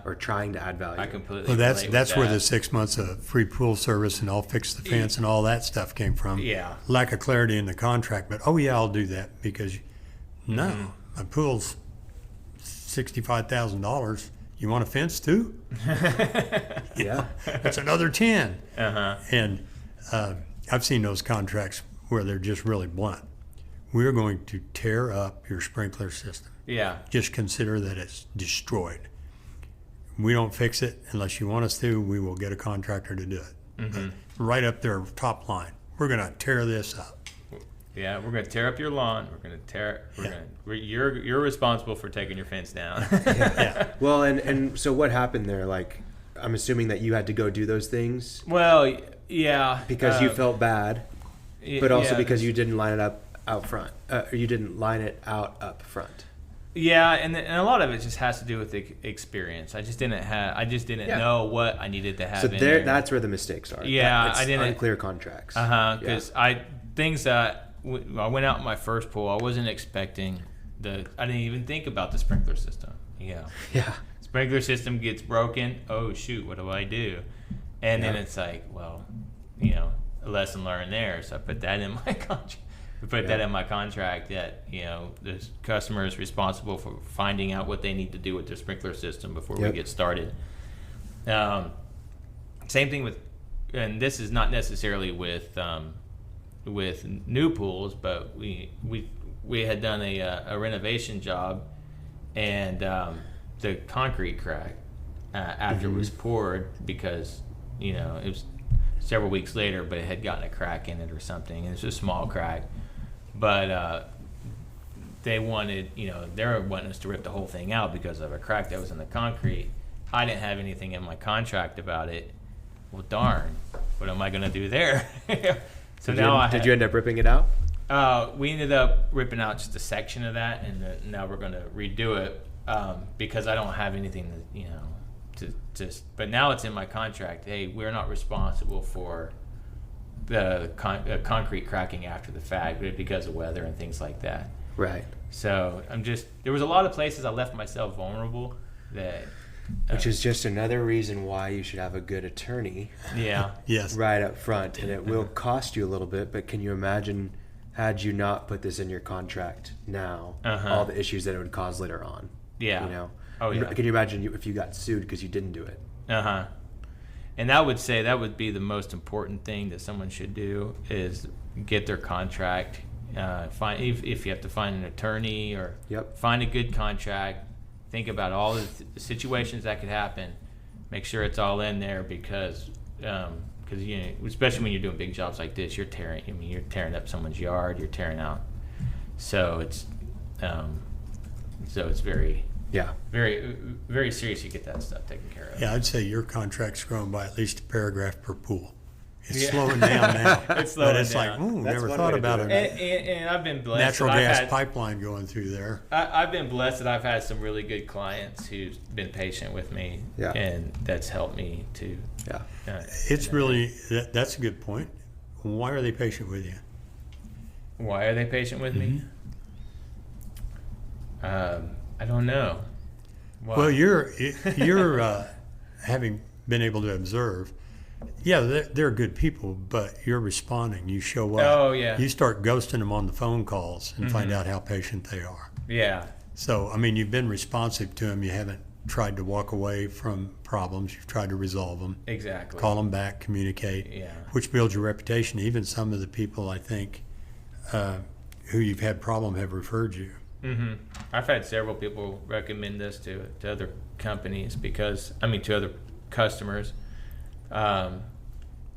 Or trying to add value. I completely. Well, that's where the 6 months of free pool service and I'll fix the fence and all that stuff came from. Yeah. Lack of clarity in the contract, but I'll do that because my pool's $65,000. You want a fence too? Yeah. That's another 10. And I've seen those contracts where they're just really blunt. We're going to tear up your sprinkler system. Yeah. Just consider that it's destroyed. We don't fix it unless you want us to. We will get a contractor to do it. Right up there, top line. We're going to tear this up. Yeah, we're going to tear up your lawn. We're going to tear. You're responsible for taking your fence down. Well, and so what happened there? Like, I'm assuming that you had to go do those things. Well, yeah. Because you felt bad, but also because you didn't line it up out front. You didn't line it out up front. Yeah, and a lot of it just has to do with the experience. I just didn't know what I needed to have. So that's where the mistakes are. Yeah, I didn't unclear contracts. Because I went out in my first pool. I wasn't expecting I didn't even think about the sprinkler system. Yeah. Sprinkler system gets broken. Oh shoot, what do I do? And then it's like, well, a lesson learned there. So I put that in my contract. That in my contract that the customer is responsible for finding out what they need to do with their sprinkler system before we get started. Same thing with, and this is not necessarily with new pools, but we had done a renovation job, and the concrete cracked after it was poured because it was several weeks later, but it had gotten a crack in it or something, and it's a small crack. But they wanted us to rip the whole thing out because of a crack that was in the concrete. I didn't have anything in my contract about it. Well, darn, what am I going to do there? So did you end up ripping it out? We ended up ripping out just a section of that, and now we're going to redo it because I don't have anything but now it's in my contract. Hey, we're not responsible for the concrete cracking after the fact because of weather and things like that. Right. So there was a lot of places I left myself vulnerable which is just another reason why you should have a good attorney. Yeah. Yes. Right up front, and it will cost you a little bit, but can you imagine had you not put this in your contract now, all the issues that it would cause later on? Yeah. Oh yeah. Can you imagine if you got sued because you didn't do it? And I would say that would be the most important thing that someone should do is get their contract. Find if you have to find an attorney or find a good contract. Think about all the situations that could happen. make sure it's all in there because especially when you're doing big jobs like this, you're tearing up someone's yard, you're tearing out. So it's very very, very serious. You get that stuff taken care of. Yeah, I'd say your contract's grown by at least a paragraph per pool. It's slowing down now. It's slowing but it's down. like, never thought about it. And I've been blessed. Natural gas pipeline going through there. I've been blessed that I've had some really good clients who've been patient with me, and that's helped me to. Yeah. It's really that's a good point. Why are they patient with you? Why are they patient with me? I don't know. Why? Well, you're having been able to observe. Yeah, they're good people, but you're responding. You show up. Oh, yeah. You start ghosting them on the phone calls and find out how patient they are. Yeah. So, I mean, you've been responsive to them. You haven't tried to walk away from problems. You've tried to resolve them. Exactly. Call them back, communicate. Yeah. Which builds your reputation. Even some of the people, I think, who you've had problem have referred you. Mm-hmm. I've had several people recommend us to other companies to other customers. And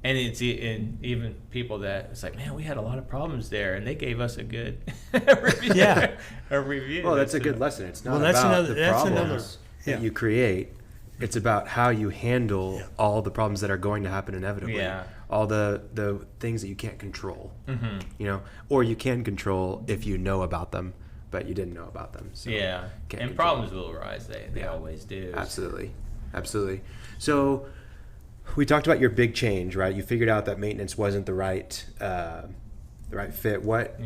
even people that it's like, man, we had a lot of problems there, and they gave us a good review. Yeah, a review. Well, that's a good lesson. It's not that's about another, the problems that you create. It's about how you handle all the problems that are going to happen inevitably. Yeah. All the things that you can't control. Or you can control if you know about them, but you didn't know about them. So and problems will arise. They always do. Absolutely. So we talked about your big change, right? You figured out that maintenance wasn't the right fit. What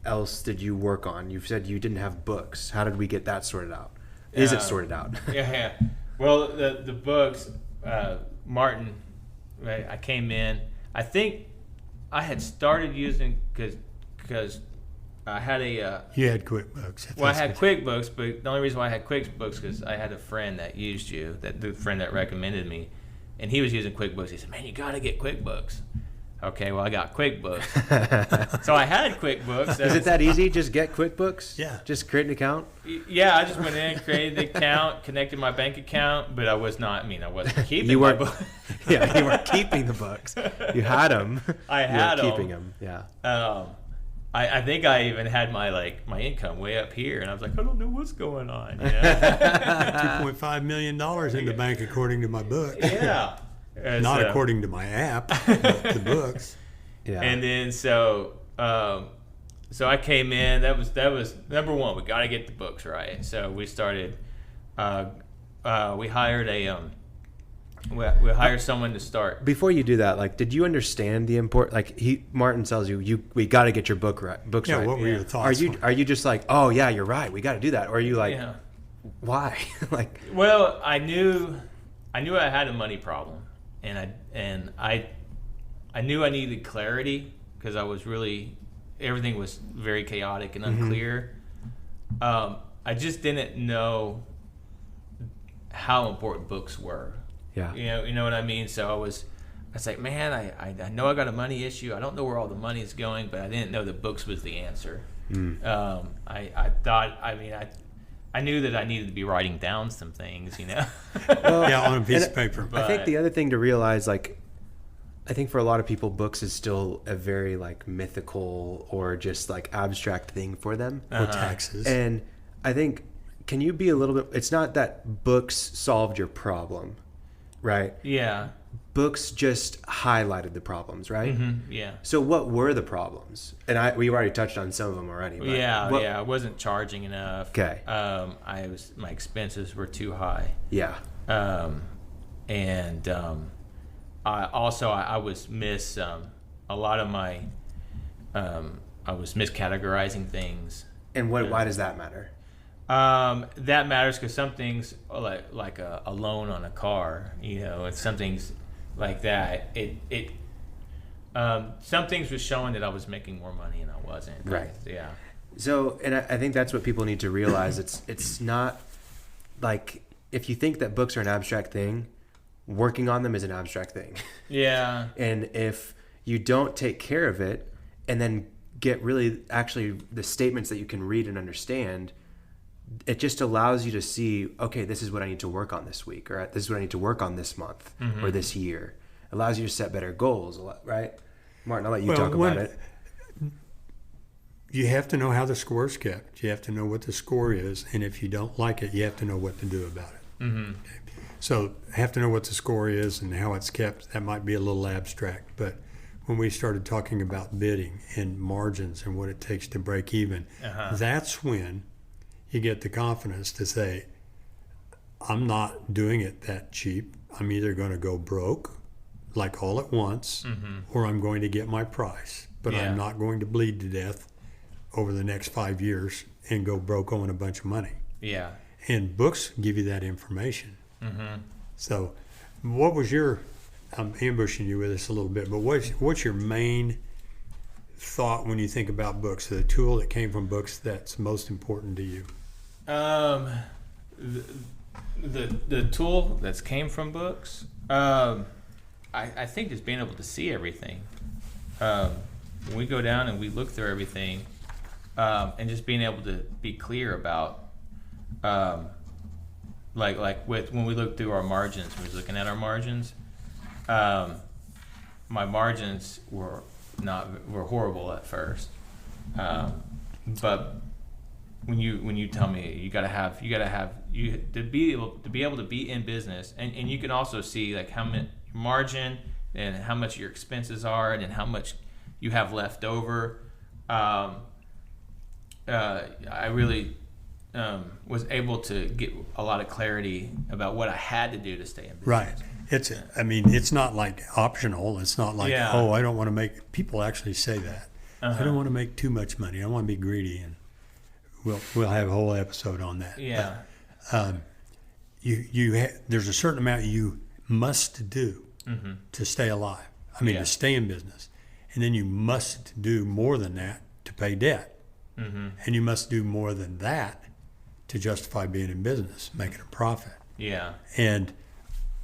else did you work on? You said you didn't have books. How did we get that sorted out? Is it sorted out? Yeah. Well, the books, Martin, right? I came in. I think I had started using because I had a. You had QuickBooks. Well, I had QuickBooks, but the only reason why I had QuickBooks because I had a friend that used you, the friend that recommended me, and he was using QuickBooks. He said, "Man, you got to get QuickBooks." Okay, well, I got QuickBooks, so I had QuickBooks. Is it that easy? Just get QuickBooks? Yeah. Just create an account? Yeah, I just went in, created the account, connected my bank account, but I wasn't keeping you my weren't, books. Yeah, you weren't keeping the books. You had them. I had them. Keeping them, yeah. I think I even had my income way up here, and I was like, I don't know what's going on. You know? $2.5 million in the bank, according to my books. Yeah. Not according to my app, but the books. Yeah. And then so I came in. That was number one. We got to get the books right. So we started. We hired we hired someone to start. Before you do that, did you understand the import? Martin tells we got to get your books right. Yeah. What were your thoughts? Are you just like, oh yeah, you're right, we got to do that, or are you like, why? Well, I knew I had a money problem. And I knew I needed clarity because everything was very chaotic and unclear. I just didn't know how important books were. Yeah. You know what I mean? So I was like, man, I know I got a money issue. I don't know where all the money is going, but I didn't know the books was the answer. I thought, I knew that I needed to be writing down some things, Well, on a piece of paper. I think the other thing to realize, I think for a lot of people, books is still a very mythical or just abstract thing for them. Or taxes. And I think, can you be a little bit? It's not that books solved your problem, right? Yeah. Books just highlighted the problems, right? Mm-hmm. Yeah. So what were the problems? And we've already touched on some of them already. But I wasn't charging enough. Okay. My expenses were too high. Yeah. I was a lot of my I was miscategorizing things. And why does that matter? That matters because some things like a loan on a car, and some things like that. Some things was showing that I was making more money and I wasn't. Right. Yeah. So, and I think that's what people need to realize. It's not if you think that books are an abstract thing, working on them is an abstract thing. Yeah. And if you don't take care of it and then get really actually the statements that you can read and understand, it just allows you to see, okay, this is what I need to work on this week, or this is what I need to work on this month or this year. It allows you to set better goals, right? Martin, I'll let you talk about it. You have to know how the score is kept. You have to know what the score is, and if you don't like it, you have to know what to do about it. Okay. So have to know what the score is and how it's kept. That might be a little abstract, but when we started talking about bidding and margins and what it takes to break even, that's when you get the confidence to say, I'm not doing it that cheap. I'm either going to go broke, like all at once, or I'm going to get my price. But I'm not going to bleed to death over the next 5 years and go broke owing a bunch of money. Yeah. And books give you that information. So what was your, I'm ambushing you with this a little bit, but what's your main thought when you think about books, the tool that came from books that's most important to you? The tool that's came from books, I think just being able to see everything. When we go down and we look through everything, and just being able to be clear about, like when we look through our margins, when we was looking at our margins, my margins were horrible at first, but when you tell me you gotta have to be able to be in business, and you can also see like how much margin and how much your expenses are, and then how much you have left over. I really was able to get a lot of clarity about what I had to do to stay in business. Right. It's not like optional. It's not like, oh, I don't want to make, people actually say that. I don't want to make too much money. I want to be greedy, and we'll have a whole episode on that. Yeah. But, there's a certain amount you must do to stay alive. To stay in business. And then you must do more than that to pay debt. And you must do more than that to justify being in business, making a profit. Yeah. And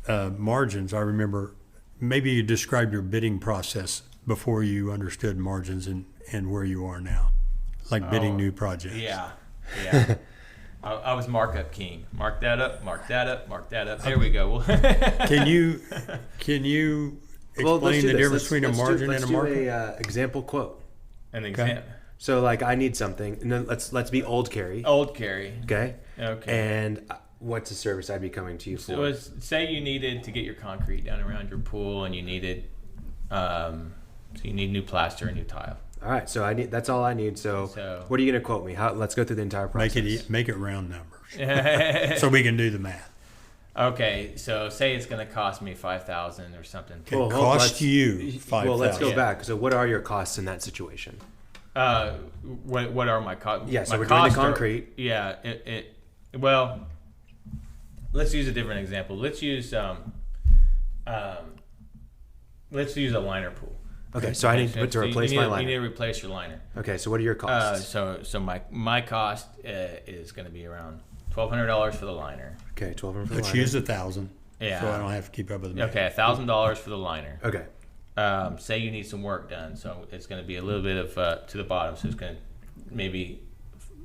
margins, I remember, maybe you describe your bidding process before you understood margins and where you are now, like bidding new projects. Yeah. I was markup king. Mark that up, mark that up, mark that up. There we go. Can you explain the difference between a margin and a markup? Let's do a example quote. An example. So, like, I need something, and then let's be old Cary. Old Cary. Okay. Okay. And what's the service I'd be coming to you for? So, say you needed to get your concrete down around your pool, and you needed, so you need new plaster and new tile. All right. So that's all I need. So what are you going to quote me? Let's go through the entire process. Make it round numbers, so we can do the math. Okay, so say it's going to cost me $5,000 or something. It cost you $5,000. Well, let's go back. So what are your costs in that situation? What are my costs? Yeah, so my we're doing the concrete. Well, let's use a different example. Let's use a liner pool. Okay, so I need to replace my liner. You need to replace your liner. Okay, so what are your costs? So my cost is going to be around $1,200 for the liner. Okay, $1,200 for the liner. Let's use 1,000. Yeah. So I don't have to keep up with the math. Okay, $1,000 for the liner. Okay. Say you need some work done, so it's going to be a little bit of to the bottom. So it's going to maybe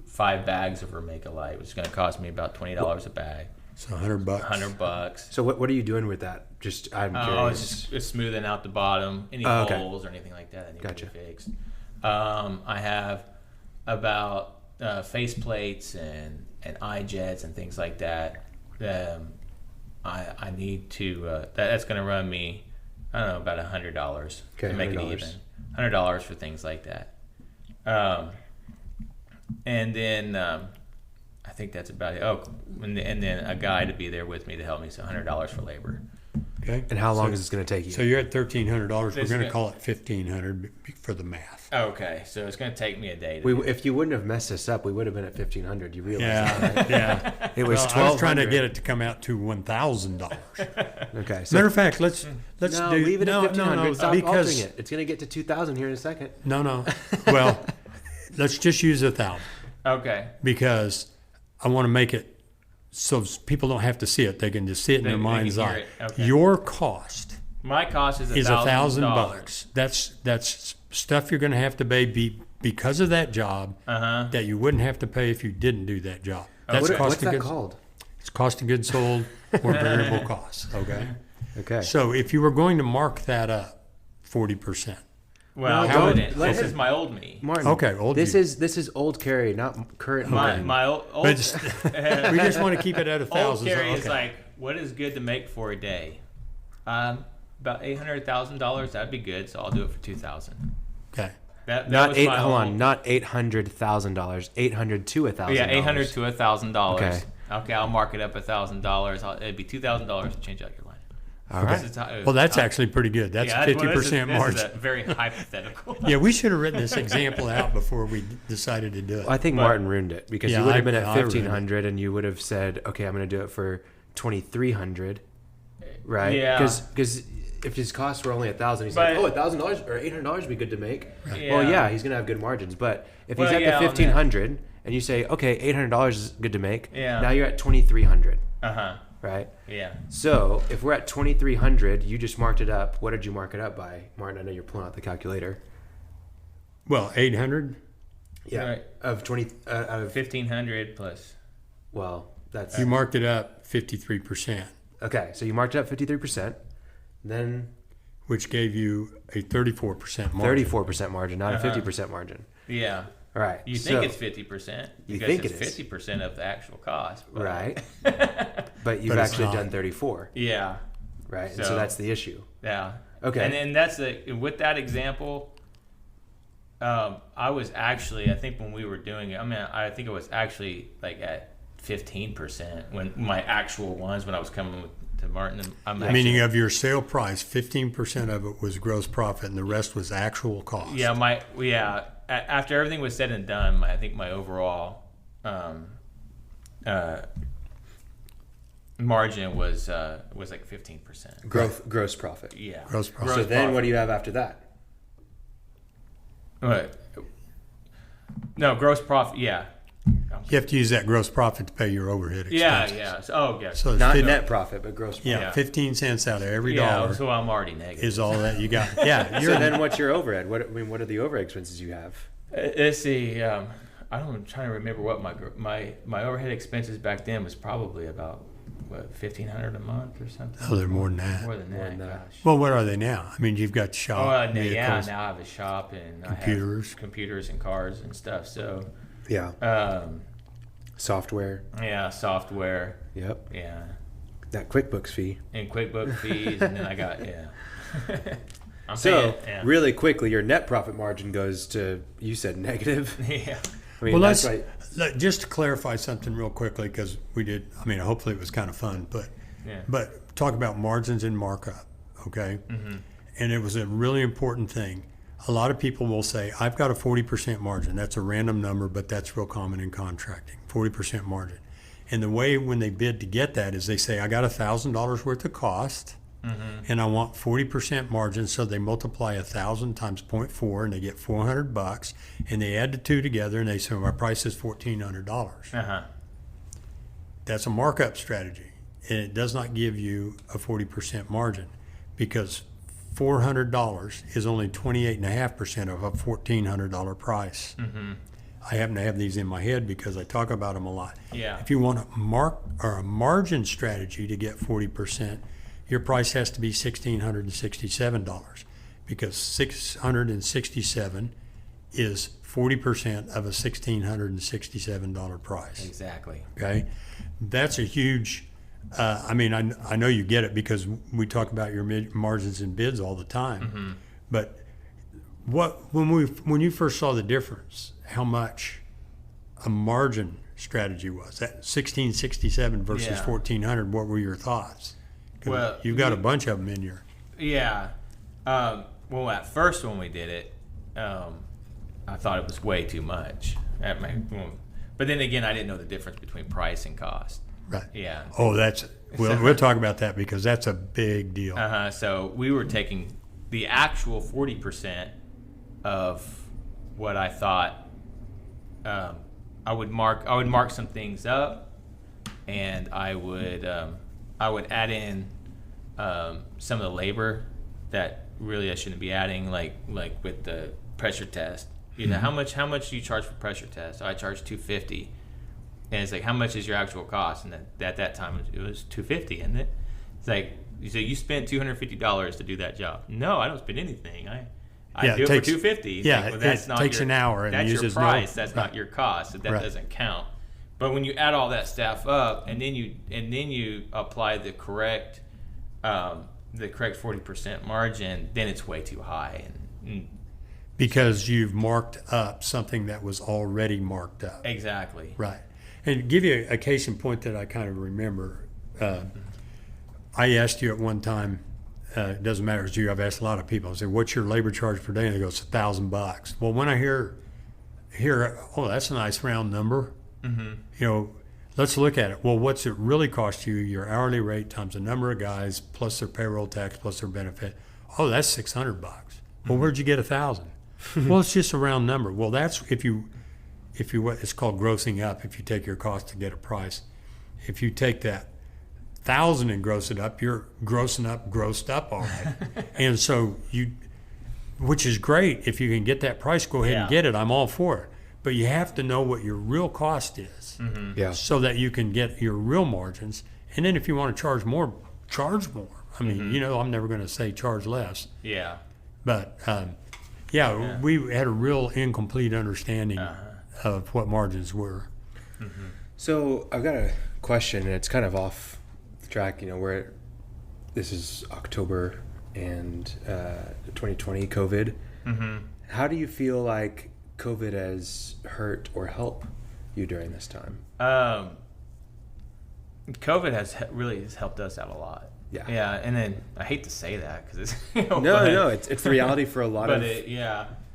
5 bags of Vermiculite, which is going to cost me about $20 a bag. So $100. $100. So what are you doing with that? I'm curious. It's smoothing out the bottom, any holes or anything like that need to be fixed. I have about face plates and eye jets and things like that. I need to. That's going to run me, I don't know, about $100 to make it even. $100 for things like that. And then I think that's about it. Oh, and then a guy to be there with me to help me. So $100 for labor. Okay. And how long is this going to take you? So you're at $1,300. We're going to call it $1,500 for the math. Okay, so it's going to take me a day. If you wouldn't have messed this up, we would have been at $1,500. You realize that, right? Yeah. It was $1,200. I was trying to get it to come out to $1,000. Okay. So matter of fact, let's leave it at $1,500. Stop because altering it. It's going to get to $2,000 here in a second. No. Well, let's just use 1,000. Okay. Because I want to make it so people don't have to see it; they can just see it in their mind's eye. Okay. Your cost. My cost is $1,000. That's stuff you're going to have to pay because of that job that you wouldn't have to pay if you didn't do that job. That's what's that called? It's cost of goods sold or variable costs. Okay. Okay. So if you were going to mark that up 40%. Well, No, I don't. wouldn't. This is my old me. Martin. Okay, old This you. is old Cary, not current Martin. My old But we just want to keep it at old 1,000. Cary is Okay. like, what is good to make for a day? About $800,000. That'd be good. So I'll do it for $2,000. Okay. That Not was eight. my Hold old- on, not $800,000. $800 to $1,000. Yeah, $800 to $1,000. Okay. Okay, I'll mark it up $1,000. It'd be $2,000 to change out your line. All right. This is how- Well, that's actually pretty good. That's yeah, 50% this is margin. a very hypothetical. Yeah, we should have written this example out before we decided to do it. Well, I think But- Martin ruined it because Yeah, you would have been I at ruined it. 1,500 and you would have said, "Okay, I'm going to do it for 2,300," right? Yeah. Because if his costs were only 1,000, he's But- like, "Oh, $1,000 or $800 would be good to make." Yeah. Well, yeah, he's going to have good margins. But if he's Well, at yeah, the on 1,500 and you say, "Okay, $800 is good to make," Yeah. now you're at 2,300, Uh-huh. right? Yeah. So if we're at 2,300, you just marked it up. What did you mark it up by, Martin? I know you're pulling out the calculator. Well, 800. Yeah, Right. of 20 of 1,500 plus. well, that's You marked it up 53%, okay. So you marked it up 53%, then which gave you a 34% margin. 34% margin, not Uh-huh. a 50% margin. Yeah. All right. You so, think it's 50% You because think it's it is. 50% of the actual cost. But right, but you've But it's actually not. done 34, Yeah. right? And so So- that's the issue. Yeah. Okay. And then that's with that example. I was actually, I think when we were doing it, I think it was actually like at 15% when my actual ones when I was coming to Martin. And I'm actually, Meaning of your sale price, 15% of it was gross profit and the rest was actual cost. yeah. After everything was said and done, I think my overall margin was like 15%. Gross profit. Yeah. Gross profit. So then what do you have after that? What? No, gross profit. Yeah. You have to use that gross profit to pay your overhead Yeah. expenses. Yeah. So, yes. So it's Not 50 net profit, but gross profit. Yeah, Yeah. 15 cents out of every yeah. dollar So I'm already negative. is all that you got. Yeah, So then what's your overhead? What are the overhead expenses you have? Let's see. I'm trying to remember what my overhead expenses back then was probably about $1,500 a month or something. Oh, they're more than that. More than that. than that. Gosh. Well, what are they now? I mean, you've got Oh, shop, yeah. vehicles. Now I have a shop and Computers. I have computers and cars and stuff. So, Yeah. Software. yeah, software. Yep. Yeah, That QuickBooks fee. and QuickBook fees, and then I got I'm So paying, yeah. really quickly, your net profit margin goes to, you said negative. yeah. I mean, Well, that's let's right. just to clarify something real quickly because we did. I mean, hopefully it was kind of fun, Yeah. but talk about margins and markup, okay? Mm-hmm. And it was a really important thing. A lot of people will say, "I've got a 40% margin." That's a random number, but that's real common in contracting. 40% margin, and the way when they bid to get that is they say, "I got $1,000 worth of cost." And I want 40% margin, so they multiply 1,000 times 0.4, and they get $400, and they add the two together, and they say my price is $1,400. Uh-huh. That's a markup strategy, and it does not give you a 40% margin because $400 is only 28.5% of a $1,400 price. I happen to have these in my head because I talk about them a lot. Yeah. If you want a margin strategy to get 40%, your price has to be $1,667 because $667 is 40% of a $1,667 price. Exactly. Okay, that's a huge. I mean, I know you get it because we talk about your margins and bids all the time. But when you first saw the difference, how much a margin strategy was that 1667 versus Yeah. 1400? What were your thoughts? 'Cause Well, you've got a bunch of them in your. Yeah. Well, at first when we did it, I thought it was way too much. But then again, I didn't know the difference between price and cost. Right. Yeah. Oh, we'll talk about that because that's a big deal. So we were taking the actual 40% of what I thought I would mark some things up, and I would add in some of the labor that really I shouldn't be adding, like with the pressure test. You know, how much do you charge for pressure test? I charge $250, And it's like, how much is your actual cost? And at that time it was $250, isn't it? It's like, so you spent $250 to do that job. No, I don't spend anything. I do it for $250. Yeah, like, well, that's it takes an hour and that's uses your price. no, that's not your cost. So that right. doesn't count. But when you add all that stuff up, and then you apply the correct 40% margin, then it's way too high. And because you've marked up something that was already marked up. Exactly. Right. And to give you a case in point that I kind of remember, I asked you at one time, it doesn't matter if it's you, I've asked a lot of people, I said, what's your labor charge per day? And they go, it's $1,000. Well, when I hear, oh, that's a nice round number, let's look at it. Well, what's it really cost you? Your hourly rate times the number of guys plus their payroll tax plus their benefit. Oh, that's $600. Well, where'd you get 1,000? Well, it's just a round number. Well, that's if you it's called grossing up. If you take your cost to get a price, if you take that 1,000 and gross it up, you're grossed up already. And so which is great. If you can get that price, go ahead and get it. I'm all for it. But you have to know what your real cost is, so that you can get your real margins. And then if you want to charge more, charge more. I mean, I'm never going to say charge less. Yeah. But we had a real incomplete understanding of what margins were. So I've got a question, and it's kind of off the track. Where this is October and 2020 COVID. How do you feel like COVID has hurt or helped you during this time? COVID has really helped us out a lot. Yeah, and then I hate to say that because it's no, it's the reality for a lot of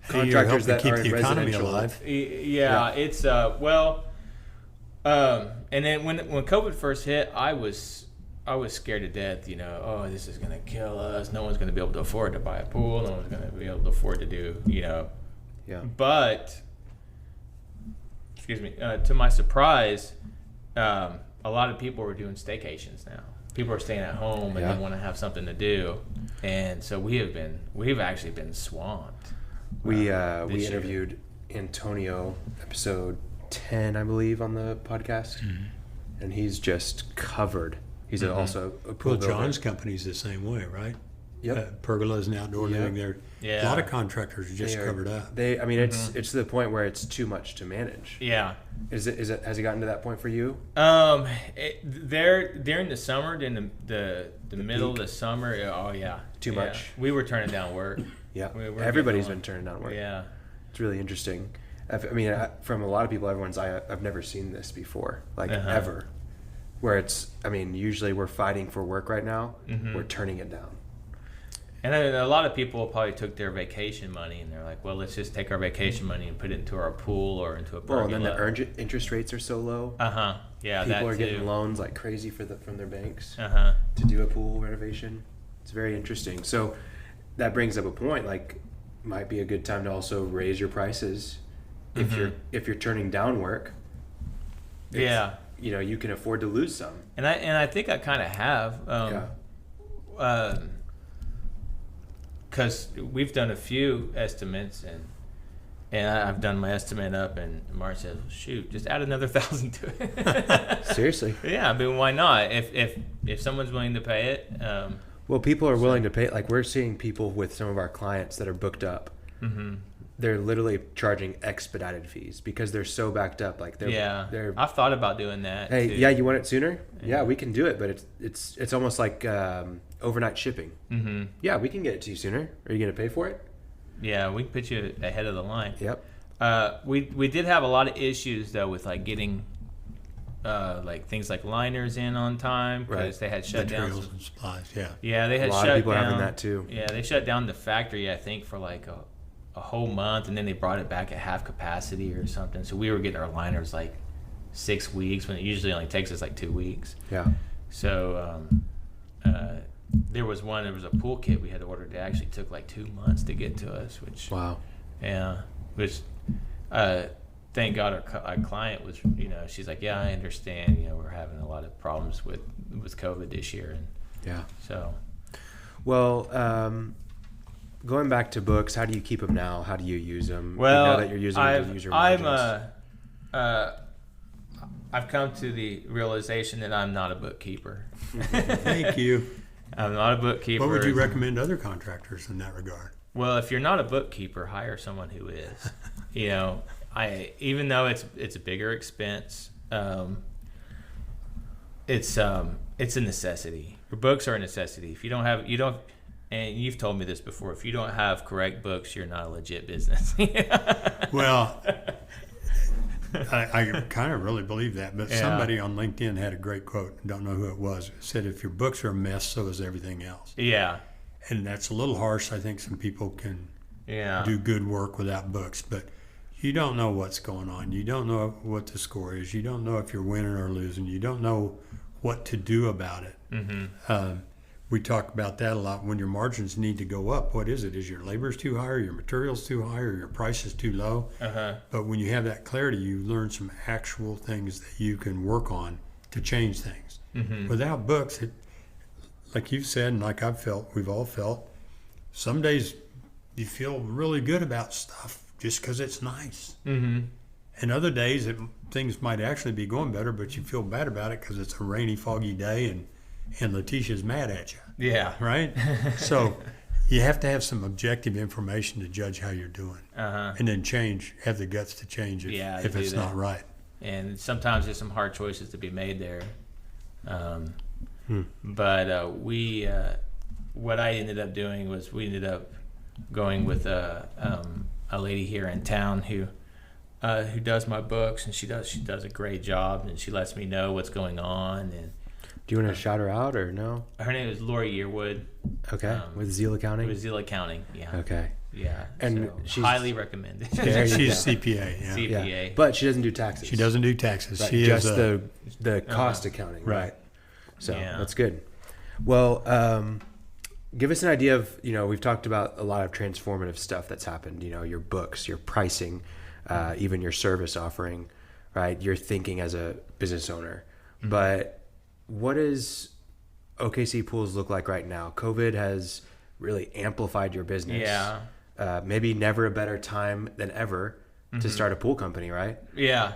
contractors that keep are in the economy residential. alive. It's and then when COVID first hit, I was scared to death. Oh, this is gonna kill us. No one's gonna be able to afford to buy a pool. No one's gonna be able to afford to do But excuse me, to my surprise, a lot of people were doing staycations now. People are staying at home and they want to have something to do, and so we've actually been swamped. We interviewed Antonio, episode 10, I believe, on the podcast, and he's just covered. He's also a pool builder. John's company's the same way, right? Yep. Pergolas and outdoor living there. Yeah. A lot of contractors are just covered up. It's to the point where it's too much to manage. Yeah. Is it? Has it gotten to that point for you? During the summer, during the middle of the summer, Too much. We were turning down work. Yeah. Everybody's been turning down work. Yeah. It's really interesting. From a lot of people, I've never seen this before, ever. Where it's, usually we're fighting for work right now. We're turning it down. And a lot of people probably took their vacation money and they're like, well, let's just take our vacation money and put it into our pool or into a pergola. And then the interest rates are so low. Yeah, people are getting loans like crazy from their banks to do a pool renovation. It's very interesting. So that brings up a point. Might be a good time to also raise your prices if you're turning down work. You can afford to lose some. And I think I kind of have. Because we've done a few estimates, and I've done my estimate up, and Mark says, well, shoot, just add another 1,000 to it. Seriously? Yeah, why not? If someone's willing to pay it. Well, people are willing to pay. We're seeing people with some of our clients that are booked up. They're literally charging expedited fees because they're so backed up. They're I've thought about doing that. Hey, too. You want it sooner? Yeah, we can do it, but it's almost like overnight shipping. Yeah, we can get it to you sooner. Are you going to pay for it? Yeah, we can put you ahead of the line. Yep. We did have a lot of issues though with getting things like liners in on time because they had shut down. Materials and supplies, yeah. Yeah, they had a lot shut of people down. are having that too. Yeah, they shut down the factory, I think, for a whole month, and then they brought it back at half capacity or something. So we were getting our liners 6 weeks when it usually only takes us 2 weeks. Yeah. So there was a pool kit we had ordered that actually took 2 months to get to us, which wow. Yeah, which thank God our client was, she's like, yeah, I understand, we're having a lot of problems with COVID this year, and yeah. So well, going back to books, how do you keep them now? How do you use them? Well, now that you're using them to use your margins? I've come to the realization that I'm not a bookkeeper. Thank you. I'm not a bookkeeper. What would you recommend other contractors in that regard? Well, if you're not a bookkeeper, hire someone who is. Even though it's a bigger expense, it's a necessity. Your books are a necessity. If you don't have, and you've told me this before, if you don't have correct books, you're not a legit business. Well, I kind of really believe that, but somebody on LinkedIn had a great quote. I don't know who it was. It said, if your books are a mess, so is everything else. Yeah. And that's a little harsh. I think some people can do good work without books, but you don't know what's going on. You don't know what the score is. You don't know if you're winning or losing. You don't know what to do about it. Mm-hmm. We talk about that a lot. When your margins need to go up, what is it? Is your labor's too high, or your materials too high, or your price is too low? But when you have that clarity, you learn some actual things that you can work on to change things. Mm-hmm. Without books, like you've said, and like I've felt, we've all felt, some days you feel really good about stuff just because it's nice. Mm-hmm. And other days things might actually be going better, but you feel bad about it because it's a rainy, foggy day and Letitia's mad at you. Yeah. Right? So you have to have some objective information to judge how you're doing. And then have the guts to change it if it's not right. And sometimes there's some hard choices to be made there. But what I ended up doing was we ended up going with a lady here in town who does my books, and she does a great job, and she lets me know what's going on. And do you want to shout her out or no? Her name is Lori Yearwood. Okay, with Zeal Accounting. With Zeal Accounting, yeah. Okay. Yeah, and so she's highly recommended. She's CPA. Yeah. CPA, yeah. But she doesn't do taxes. She doesn't do taxes. Right. She just is the cost accounting. Right. So that's good. Well, give us an idea of, we've talked about a lot of transformative stuff that's happened. Your books, your pricing, even your service offering, right? Your thinking as a business owner. Mm-hmm. But what does OKC Pools look like right now? COVID has really amplified your business. Yeah. Maybe never a better time than ever to start a pool company, right? Yeah.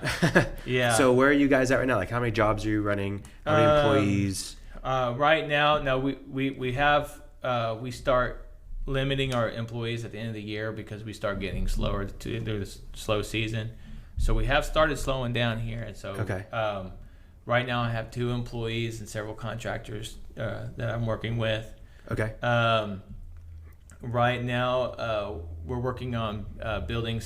Yeah. So where are you guys at right now? Like, how many jobs are you running? How many employees? Right now, no, we start limiting our employees at the end of the year because we start getting slower into the slow season. So we have started slowing down here. And so right now I have 2 employees and several contractors that I'm working with. Okay. Right now we're working on building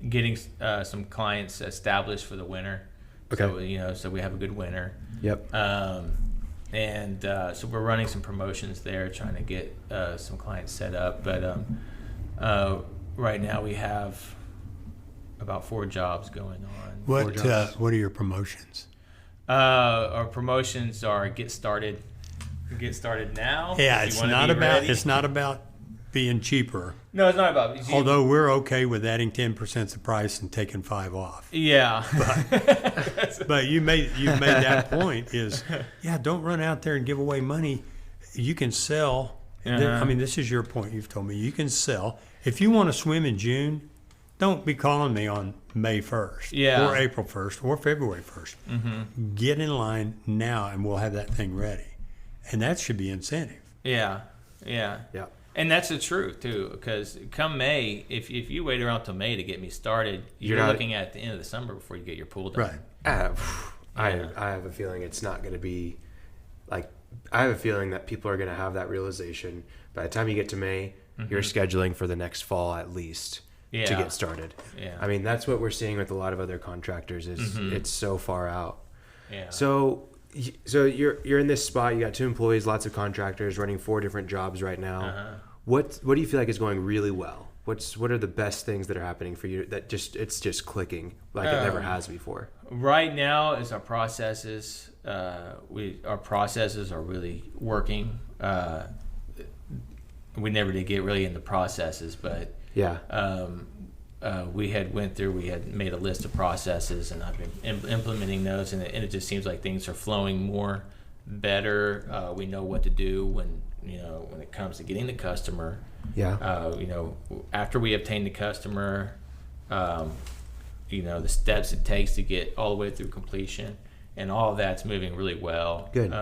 getting some clients established for the winter. Okay. So, so we have a good winter. Yep. And so we're running some promotions there, trying to get some clients set up. But right now we have about 4 jobs going on. What are your promotions? Our promotions are get started now. Yeah, it's not about being cheaper. No, it's not about. Although we're okay with adding 10% the price and taking 5 off. Yeah. But you've made that point don't run out there and give away money. You can sell. I mean, this is your point. You've told me you can sell. If you want to swim in June, don't be calling me on May 1st or April 1st or February 1st. Mm-hmm. Get in line now and we'll have that thing ready. And that should be incentive. Yeah. And that's the truth too, because come May, if you wait around till May to get me started, you're looking at the end of the summer before you get your pool done. Right. I have a feeling it's not going to be like. I have a feeling that people are going to have that realization by the time you get to May. Mm-hmm. You're scheduling for the next fall at least to get started. Yeah. I mean, that's what we're seeing with a lot of other contractors. Is it's so far out. Yeah. So you're in this spot. You got 2 employees, lots of contractors, running 4 different jobs right now. Uh-huh. What do you feel like is going really well? What are the best things that are happening for you that it's just clicking like it never has before? Right now is our processes. Our processes are really working. We never did get really into processes, but we had made a list of processes, and I've been implementing those, and it just seems like things are flowing more better. We know what to do when it comes to getting the customer. After we obtain the customer, the steps it takes to get all the way through completion, and all of that's moving really well. Good.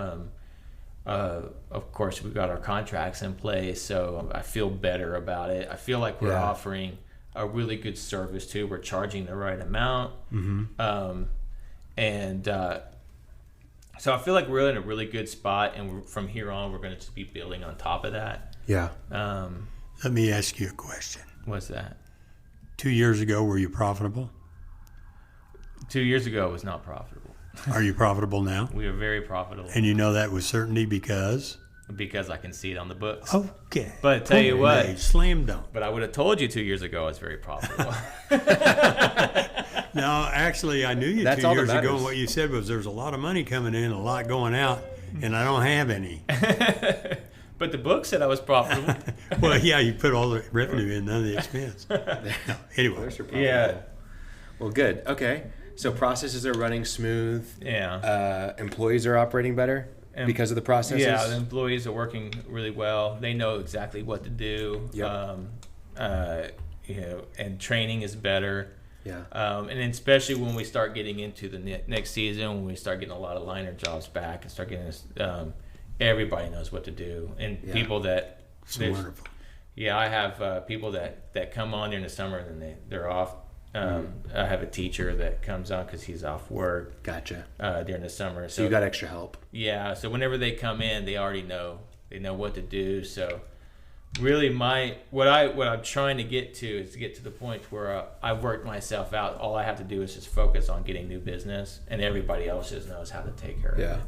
Of course, we've got our contracts in place, so I feel better about it. I feel like we're offering a really good service too. We're charging the right amount, so I feel like we're in a really good spot, and from here on, we're going to just be building on top of that. Yeah. Let me ask you a question. What's that? 2 years ago, were you profitable? 2 years ago, it was not profitable. Are you profitable now? We are very profitable. And you know that with certainty because? Because I can see it on the books. Okay. But tell you what. Slam dunk. But I would have told you 2 years ago I was very profitable. No, actually, I knew you That's 2 all that years ago, matters. and what you said was there's a lot of money coming in, a lot going out, and I don't have any. But the book said I was profitable. Well, yeah, you put all the revenue in, none of the expense. No, anyway. Yeah. Well, good. Okay. So processes are running smooth. Yeah. Employees are operating better because of the processes. Yeah, the employees are working really well. They know exactly what to do. Yep. And training is better. Yeah. And especially when we start getting into the next season, when we start getting a lot of liner jobs back and start getting this, everybody knows what to do. And people that... It's wonderful. Yeah, I have people that come on during the summer and then they're off. I have a teacher that comes on because he's off work. Gotcha. During the summer. So you got extra help. Yeah, so whenever they come in, they already know. They know what to do. So really what I'm trying to get to is to get to the point where I've worked myself out. All I have to do is just focus on getting new business, and everybody else just knows how to take care of it.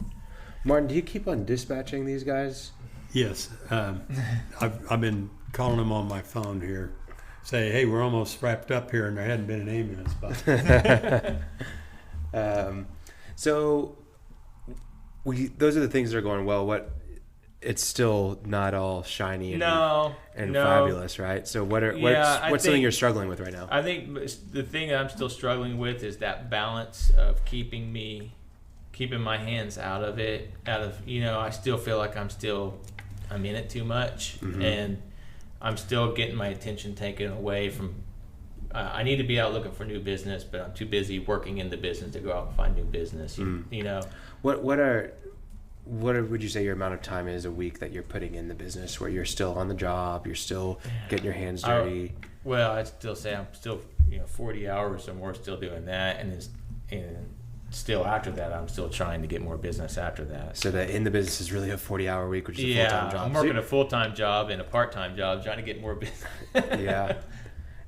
Martin, do you keep on dispatching these guys? Yes. I've been calling them on my phone here. Say, hey, we're almost wrapped up here, and there hadn't been an ambulance by. So those are the things that are going well. It's still not all shiny and fabulous, right? So what's something you're struggling with right now? I think the thing that I'm still struggling with is that balance of keeping my hands out of it. I still feel like I'm in it too much, and I'm still getting my attention taken away from. I need to be out looking for new business, but I'm too busy working in the business to go out and find new business. What would you say your amount of time is a week that you're putting in the business, where you're still on the job, you're still getting your hands dirty? I'd still say I'm still 40 hours or more still doing that, and still after that I'm still trying to get more business after that. So that in the business is really a 40-hour week, which is a full-time job. I'm working a full-time job and a part-time job trying to get more business. Yeah.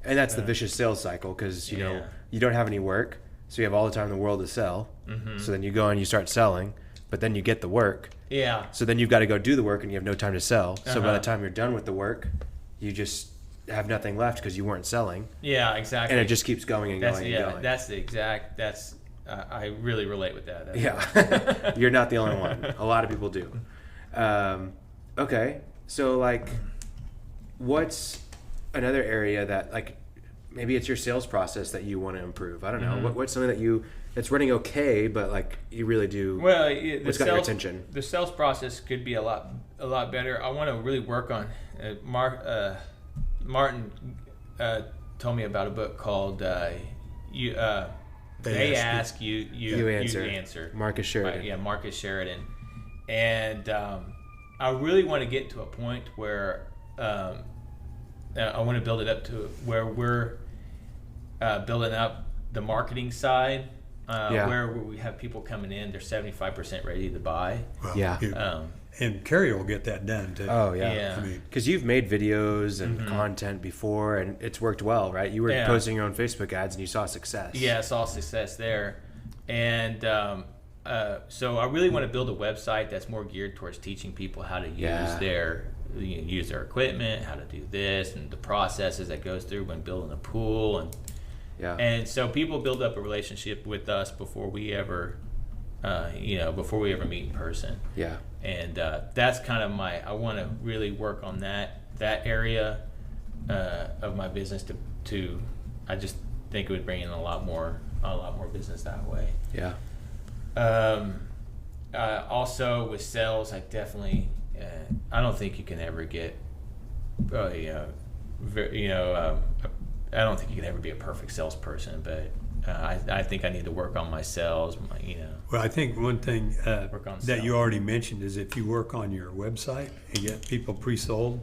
And that's the vicious sales cycle, because you don't have any work, so you have all the time in the world to sell. So then you go and you start selling, but then you get the work. Yeah. So then you've got to go do the work, and you have no time to sell. So by the time you're done with the work, you just have nothing left because you weren't selling. Yeah, exactly. And it just keeps going and going and going. That's I really relate with that. You're not the only one. A lot of people do. Okay. So what's another area that maybe it's your sales process that you want to improve? I don't know. What's something that's running okay, but you really do. Well, what's got your attention? The sales process could be a lot better. I want to really work on. Martin told me about a book called They Ask You Answer. Marcus Sheridan. Yeah, Marcus Sheridan. And I really want to get to a point where I want to build it up to where we're building up the marketing side, where we have people coming in, they're 75% ready to buy. Well, and Cary will get that done too. Oh yeah. Because you've made videos and content before, and it's worked well, right? You were posting your own Facebook ads, and you saw success. Yeah, I saw success there, and so I really want to build a website that's more geared towards teaching people how to use their equipment, how to do this, and the processes that goes through when building a pool, and so people build up a relationship with us before we ever meet in person. Yeah. And that's kind of I want to really work on that area of my business to I just think it would bring in a lot more business that way. Yeah. Also with sales, I definitely I don't think you can ever get I don't think you can ever be a perfect salesperson, but I think I need to work on my sales. Well, I think one thing Work on that sales. you already mentioned is if you work on your website and get people pre-sold,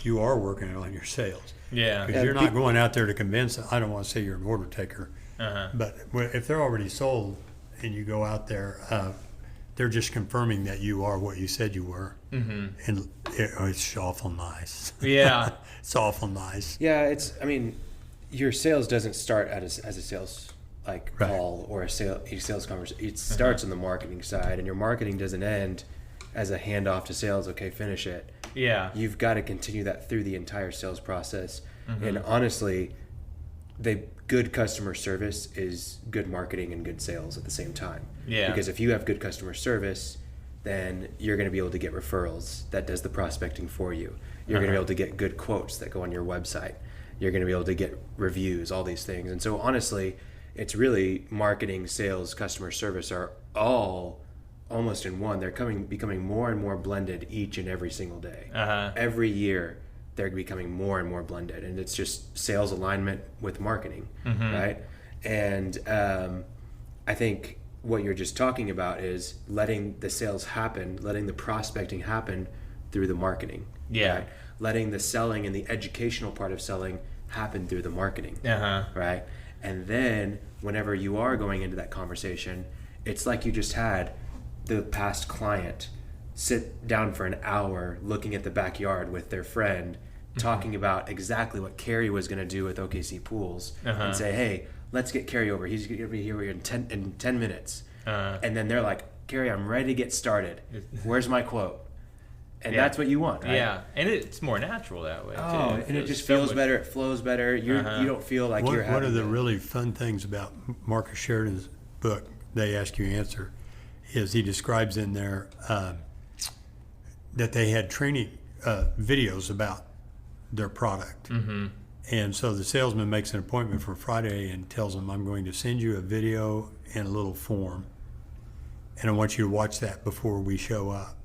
you are working on your sales. Yeah. Because you're not going out there to convince them. I don't want to say you're an order taker, but if they're already sold and you go out there, they're just confirming that you are what you said you were. And it's awful nice. Yeah. It's awful nice. Yeah, your sales doesn't start as a sales call or a sales conversation. It starts on the marketing side, and your marketing doesn't end as a handoff to sales. Okay, finish it. Yeah. You've got to continue that through the entire sales process. And honestly, good customer service is good marketing and good sales at the same time. Yeah. Because if you have good customer service, then you're going to be able to get referrals that does the prospecting for you. You're going to be able to get good quotes that go on your website. You're going to be able to get reviews, all these things. And so honestly, it's really marketing, sales, customer service are all almost in one. They're becoming more and more blended each and every single day. Every year, they're becoming more and more blended. And it's just sales alignment with marketing, right? And I think what you're just talking about is letting the sales happen, letting the prospecting happen through the marketing. Yeah. Right? Letting the selling and the educational part of selling happen through the marketing. Right? And then whenever you are going into that conversation, it's like you just had the past client sit down for an hour looking at the backyard with their friend, talking about exactly what Cary was going to do with OKC Pools, and say, hey, let's get Cary over. He's going to be here in 10 minutes. And then they're like, Cary, I'm ready to get started. Where's my quote? And that's what you want, right? Yeah, and it's more natural that way, too. And it just feels better. It flows better. You don't feel like you're having One of the really fun things about Marcus Sheridan's book, They Ask You Answer, is he describes in there that they had training videos about their product. And so the salesman makes an appointment for Friday and tells them, I'm going to send you a video and a little form, and I want you to watch that before we show up.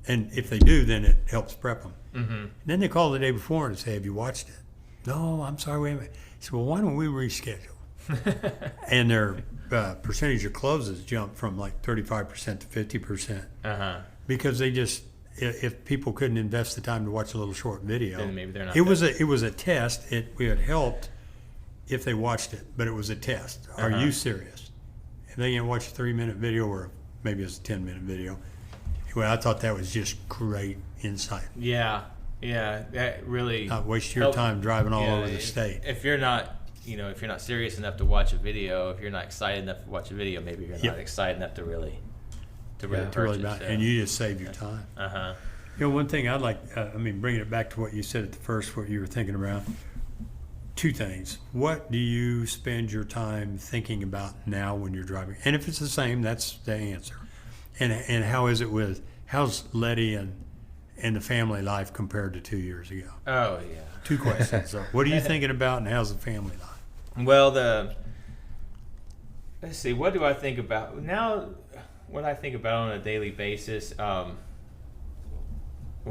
And if they do, then it helps prep them. And then they call the day before and say, have you watched it? No, I'm sorry, wait a minute. He said, well, why don't we reschedule? And their percentage of closes jumped from like 35% to 50%. Because they just, if people couldn't invest the time to watch a little short video, then maybe they're not. It was a test. It would helped if they watched it, but it was a test. Are you serious? If they can watch a 3-minute video, or maybe it's a 10-minute video. Well, I thought that was just great insight. Yeah, that really not waste your time driving all over the state. If you're not, if you're not serious enough to watch a video, if you're not excited enough to watch a video, maybe you're not excited enough to really purchase. And you just save your time. One thing I'd like, bringing it back to what you said at the first, what you were thinking about. 2 things. What do you spend your time thinking about now when you're driving? And if it's the same, that's the answer. And how's Letty and the family life compared to 2 years ago? Oh, yeah. 2 questions. So what are you thinking about, and how's the family life? Well, let's see, what do I think about now? What I think about on a daily basis, when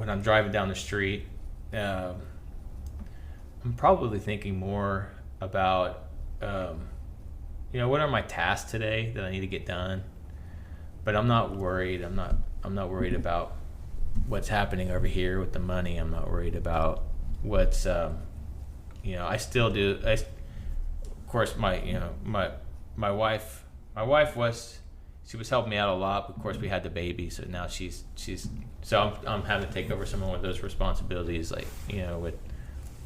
I'm driving down the street, I'm probably thinking more about, what are my tasks today that I need to get done? But I'm not worried. I'm not worried about what's happening over here with the money. I'm not worried about what's, I still do. Of course, my wife she was helping me out a lot. But of course, we had the baby, so now she's so I'm having to take over some of those responsibilities, like with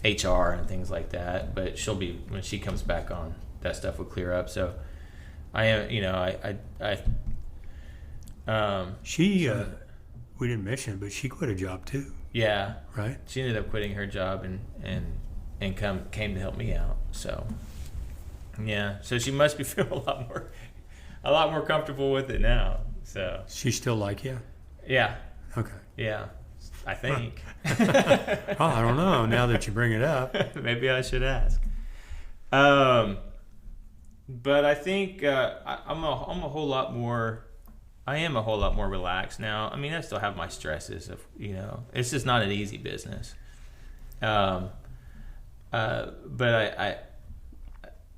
HR and things like that. But she'll be, when she comes back on, that stuff will clear up. So I am, we didn't mention it, but she quit a job too. Yeah. Right? She ended up quitting her job and came to help me out. So yeah. So she must be feeling a lot more comfortable with it now. So she still like you? Yeah. Okay. Yeah. I think. I don't know. Now that you bring it up, maybe I should ask. But I think I am a whole lot more relaxed now. I mean, I still have my stresses of, it's just not an easy business. But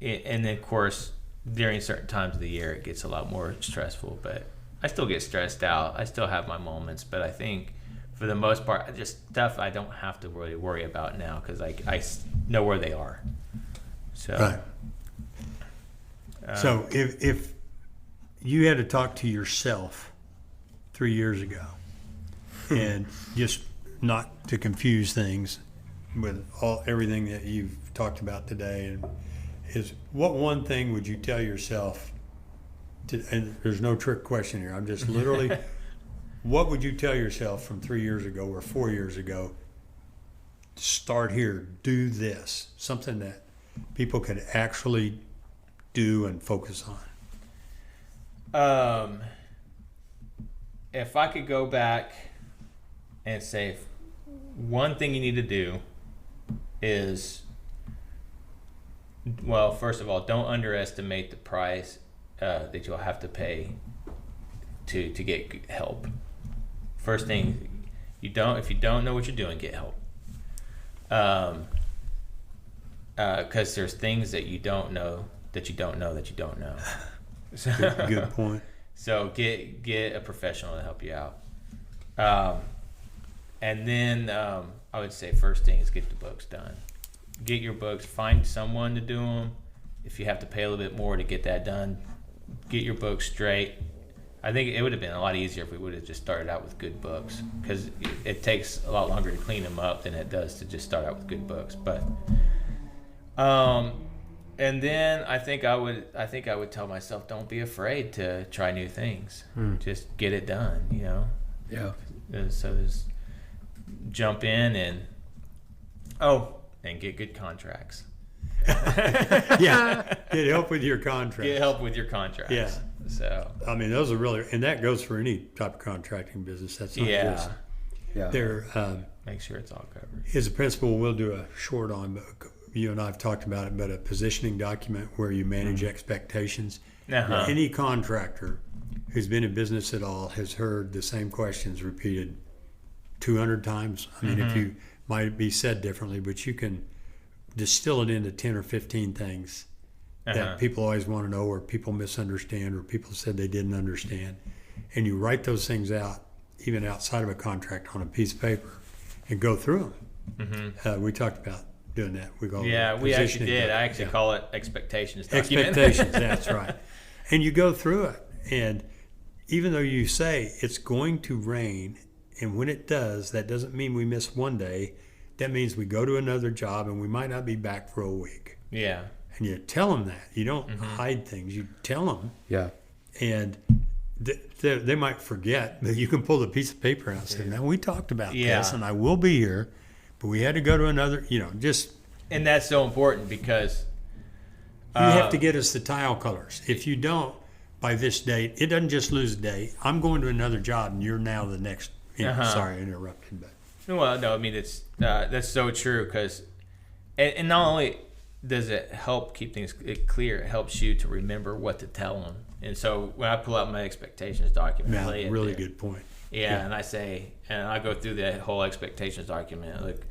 and then of course, during certain times of the year it gets a lot more stressful, but I still get stressed out. I still have my moments, but I think for the most part, just stuff I don't have to really worry about now because I know where they are. So, right. So if you had to talk to yourself 3 years ago, and just not to confuse things with everything that you've talked about today, and is what one thing would you tell yourself? And there's no trick question here. I'm just literally, what would you tell yourself from 3 years ago or 4 years ago? Start here, do this, something that people could actually do and focus on. If I could go back and say one thing you need to do is, well, first of all, don't underestimate the price that you'll have to pay to get help. First thing, if you don't know what you're doing, get help. Because there's things that you don't know that you don't know that you don't know. So, good point. So get a professional to help you out. And then I would say first thing is get the books done. Get your books. Find someone to do them. If you have to pay a little bit more to get that done, get your books straight. I think it would have been a lot easier if we would have just started out with good books, because it takes a lot longer to clean them up than it does to just start out with good books. But and then I think I would tell myself, don't be afraid to try new things. Just get it done, you know. Yeah. So just jump in and get good contracts. Yeah, get help with your contracts. Get help with your contracts. Yeah. So I mean, those are really, and that goes for any type of contracting business. That's not just. Yeah. They're make sure it's all covered. Here's a principle we'll do a short on, but you and I have talked about it. But a positioning document where you manage expectations. Uh-huh. Any contractor who's been in business at all has heard the same questions repeated 200 times. I mean, if you might be said differently, but you can distill it into 10 or 15 things that people always want to know, or people misunderstand, or people said they didn't understand. And you write those things out, even outside of a contract, on a piece of paper and go through them. We talked about doing that. We actually did. I actually call it expectations document. Expectations, that's right. And you go through it. And even though you say it's going to rain, and when it does, that doesn't mean we miss one day. That means we go to another job and we might not be back for a week. Yeah. And you tell them that. You don't hide things. You tell them. Yeah. And they might forget, but you can pull the piece of paper out and say, "Man, we talked about this, and I will be here, but we had to go to another." Just. And that's so important, because you have to get us the tile colors. If you don't, by this date, it doesn't just lose a day. I'm going to another job, and you're now the next. Sorry, I interrupted, but. Well, no, I mean, it's that's so true, because, and not only does it help keep things clear, it helps you to remember what to tell them. And so when I pull out my expectations document, really good point. Yeah, and I say, and I go through that whole expectations document. Look,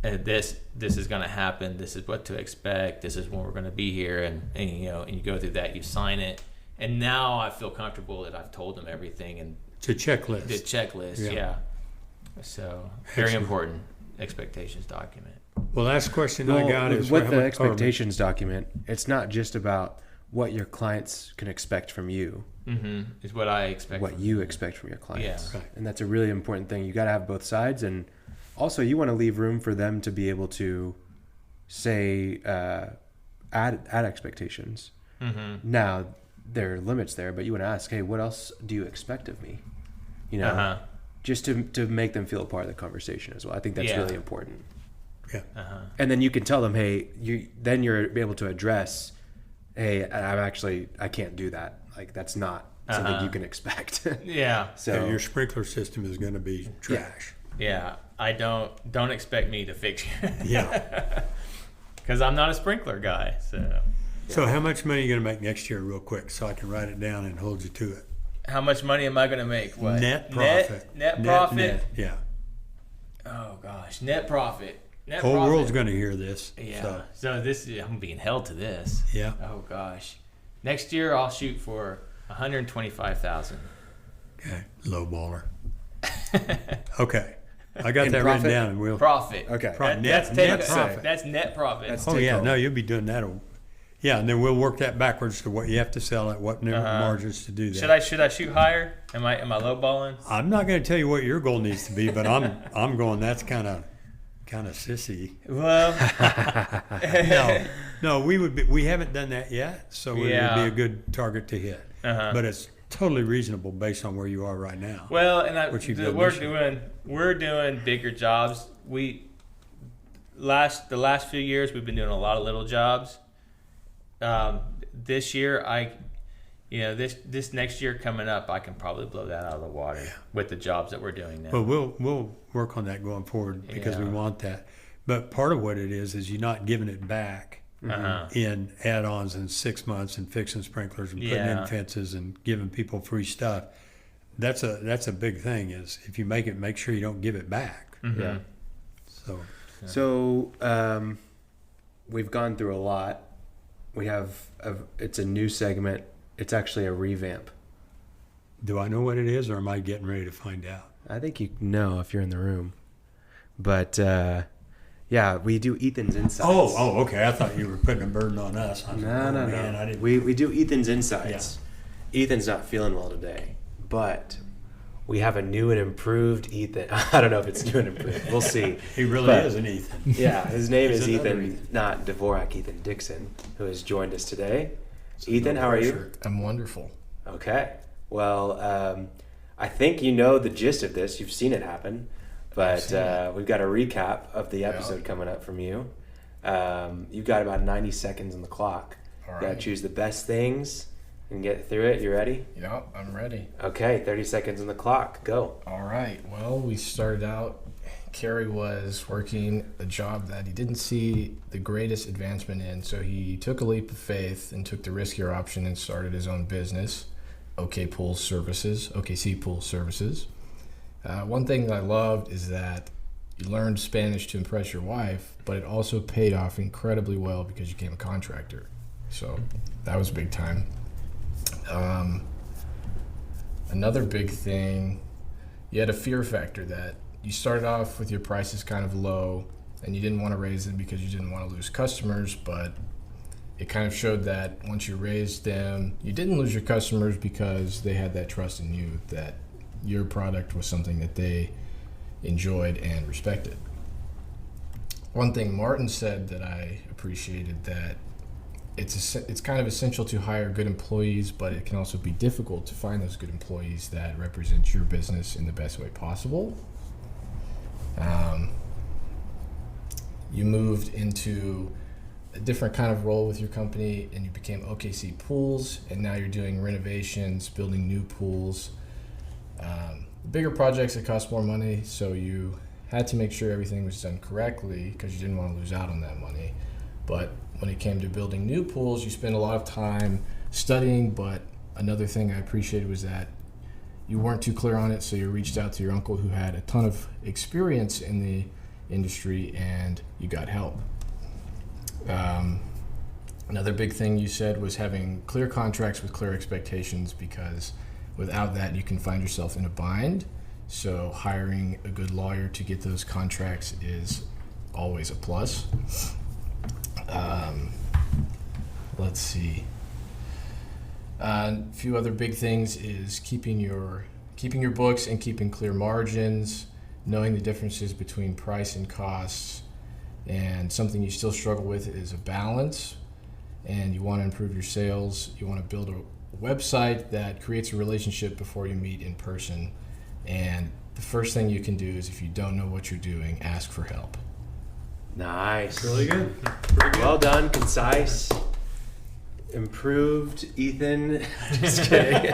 this is going to happen. This is what to expect. This is when we're going to be here, and you go through that. You sign it, and now I feel comfortable that I've told them everything. And it's a checklist. The checklist, yeah. So very important expectations document. Well, last question I got is with the expectations document. It's not just about what your clients can expect from you. It's what I expect. What you expect from your clients. Yeah. Right. And that's a really important thing. You got to have both sides, and also you want to leave room for them to be able to say add expectations. Now there are limits there, but you want to ask, hey, what else do you expect of me? Just to make them feel a part of the conversation as well. I think that's really important. Yeah. And then you can tell them, hey, you're able to address, hey, I can't do that. Like, that's not something you can expect. Yeah. So your sprinkler system is going to be trash. Yeah. I don't expect me to fix it. Yeah. Because I'm not a sprinkler guy. So how much money are you going to make next year, real quick, so I can write it down and hold you to it? How much money am I going to make? What? Net profit. Net profit? Net, yeah. Oh, gosh. Net profit. The whole world's going to hear this. Yeah. So this is, I'm being held to this. Yeah. Oh, gosh. Next year I'll shoot for 125,000. Okay, low baller. Okay, I got And that profit? written down, and we'll. Profit. Okay. Net profit. That's net profit. That's Oh take yeah, home. no, you'll be doing that. Yeah, and then we'll work that backwards to what you have to sell at what margins to do that. Should I shoot higher? Am I lowballing? I'm not going to tell you what your goal needs to be, but I'm going. That's kind of sissy. Well, No, we haven't done that yet, so it would be a good target to hit. But it's totally reasonable based on where you are right now. well, and What we're doing bigger jobs. The last few years we've been doing a lot of little jobs. This year this next year coming up, I can probably blow that out of the water with the jobs that we're doing now. But we'll work on that going forward because we want that. But part of what it is you're not giving it back in add-ons in 6 months and fixing sprinklers and putting in fences and giving people free stuff. That's a big thing. Is if you make sure you don't give it back. Yeah. So we've gone through a lot. We have it's a new segment. It's actually a revamp. do I know what it is, or am I getting ready to find out? I think you know if you're in the room. But yeah, we do Ethan's Insights. Oh, okay. I thought you were putting a burden on us. I was like, No. man, I didn't. We do Ethan's Insights. Ethan's not feeling well today, but we have a new and improved Ethan. I don't know if it's new and improved. We'll see. He really But- is an Ethan. Yeah, his name He's is another Ethan, Ethan. not Dvorak, Ethan Dixon, who has joined us today. Ethan, how are you? I'm wonderful. Okay. Well, I think you know the gist of this. You've seen it happen. But we've got a recap of the episode coming up from you. You've got about 90 seconds on the clock. All You got to right. choose the best things and get through it. You ready? Yep, I'm ready. Okay, 30 seconds on the clock. Go. All right. Well, we started out. Cary was working a job that he didn't see the greatest advancement in, so he took a leap of faith and took the riskier option and started his own business, OKC Pools Services. One thing that I loved is that you learned Spanish to impress your wife, but it also paid off incredibly well because you became a contractor. So that was big time. Another big thing, you had a fear factor that you started off with your prices kind of low and you didn't want to raise them because you didn't want to lose customers, but it kind of showed that once you raised them, you didn't lose your customers because they had that trust in you that your product was something that they enjoyed and respected. One thing Martin said that I appreciated, that it's kind of essential to hire good employees, but it can also be difficult to find those good employees that represent your business in the best way possible. You moved into a different kind of role with your company and you became OKC Pools, and now you're doing renovations, building new pools, bigger projects that cost more money, so you had to make sure everything was done correctly because you didn't want to lose out on that money. But when it came to building new pools, you spent a lot of time studying, but another thing I appreciated was that you weren't too clear on it, so you reached out to your uncle who had a ton of experience in the industry and you got help. Another big thing you said was having clear contracts with clear expectations, because without that you can find yourself in a bind. So hiring a good lawyer to get those contracts is always a plus. Let's see. A few other big things is keeping your books and keeping clear margins, knowing the differences between price and costs, and something you still struggle with is a balance, and you want to improve your sales. You want to build a website that creates a relationship before you meet in person, and the first thing you can do is, if you don't know what you're doing, ask for help. Nice. Really good. Pretty good. Well done. Concise. Improved. Ethan. Just kidding.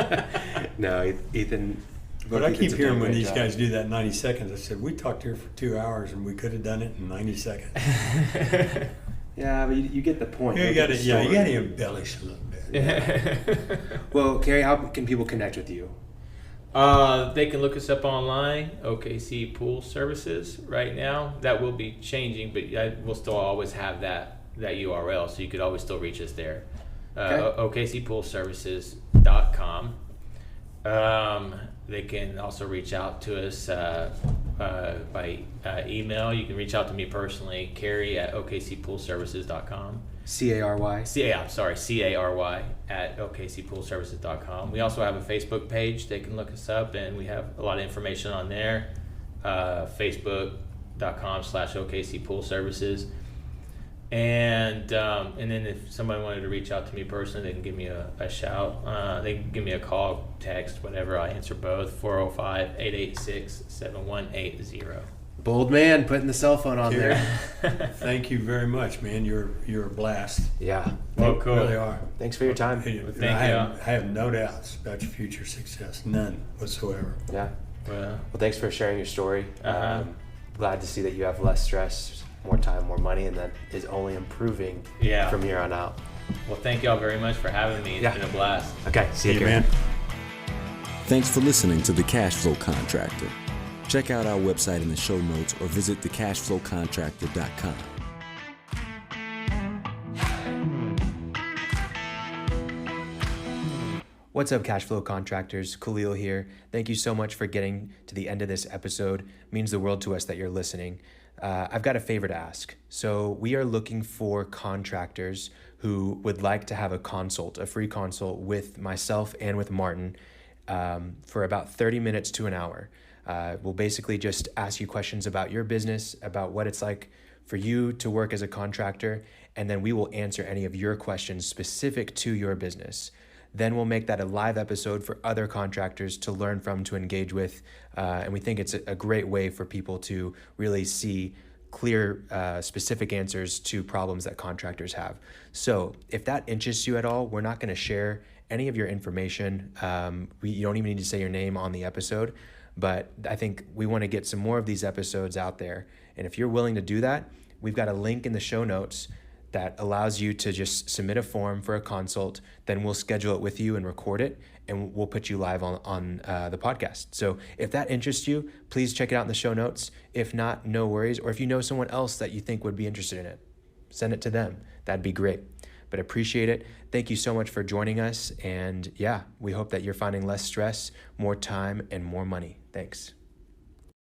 No, Ethan. But I keep Ethan's hearing done a when great these job. guys do that 90 seconds, I said, we talked here for 2 hours and we could have done it in 90 seconds. Yeah, but you get the point. You You got get to the story. embellish a little bit. Well, Cary, how can people connect with you? They can look us up online, OKC Pools Services. Right now, that will be changing, but we'll still always have that URL, so you could always still reach us there. OKCPoolsservices.com. They can also reach out to us by email. You can reach out to me personally, Cary at OKCPoolsservices.com. Cary? Cary at OKCPoolsservices.com. We also have a Facebook page. They can look us up, and we have a lot of information on there. Facebook.com/OKCPoolsservices. And then if somebody wanted to reach out to me personally, they can give me a shout. They can give me a call, text, whatever. I answer both. 405-886-7180. Bold man putting the cell phone on there. Thank you very much, man. You're a blast. Yeah. Well, cool. You really are. Thanks for your time. Thank I have no doubts about your future success. None whatsoever. Yeah. Well, Thanks for sharing your story. Glad to see that you have less stress, more time, more money, and that is only improving from here on out. Well, thank y'all very much for having me. It's been a blast. Okay, see you, man. Thanks for listening to The Cashflow Contractor. Check out our website in the show notes or visit thecashflowcontractor.com. What's up, Cashflow Contractors? Khalil here. Thank you so much for getting to the end of this episode. It means the world to us that you're listening. I've got a favor to ask. So we are looking for contractors who would like to have a free consult with myself and with Martin for about 30 minutes to an hour. We'll basically just ask you questions about your business, about what it's like for you to work as a contractor, and then we will answer any of your questions specific to your business. Then we'll make that a live episode for other contractors to learn from, to engage with, and we think it's a great way for people to really see clear, specific answers to problems that contractors have. So if that interests you at all, we're not going to share any of your information. You don't even need to say your name on the episode, but I think we want to get some more of these episodes out there. And if you're willing to do that, we've got a link in the show notes that allows you to just submit a form for a consult. Then we'll schedule it with you and record it, and we'll put you live on the podcast. So if that interests you, please check it out in the show notes. If not, no worries. Or if you know someone else that you think would be interested in it, send it to them. That'd be great. But appreciate it. Thank you so much for joining us. And we hope that you're finding less stress, more time, and more money. Thanks.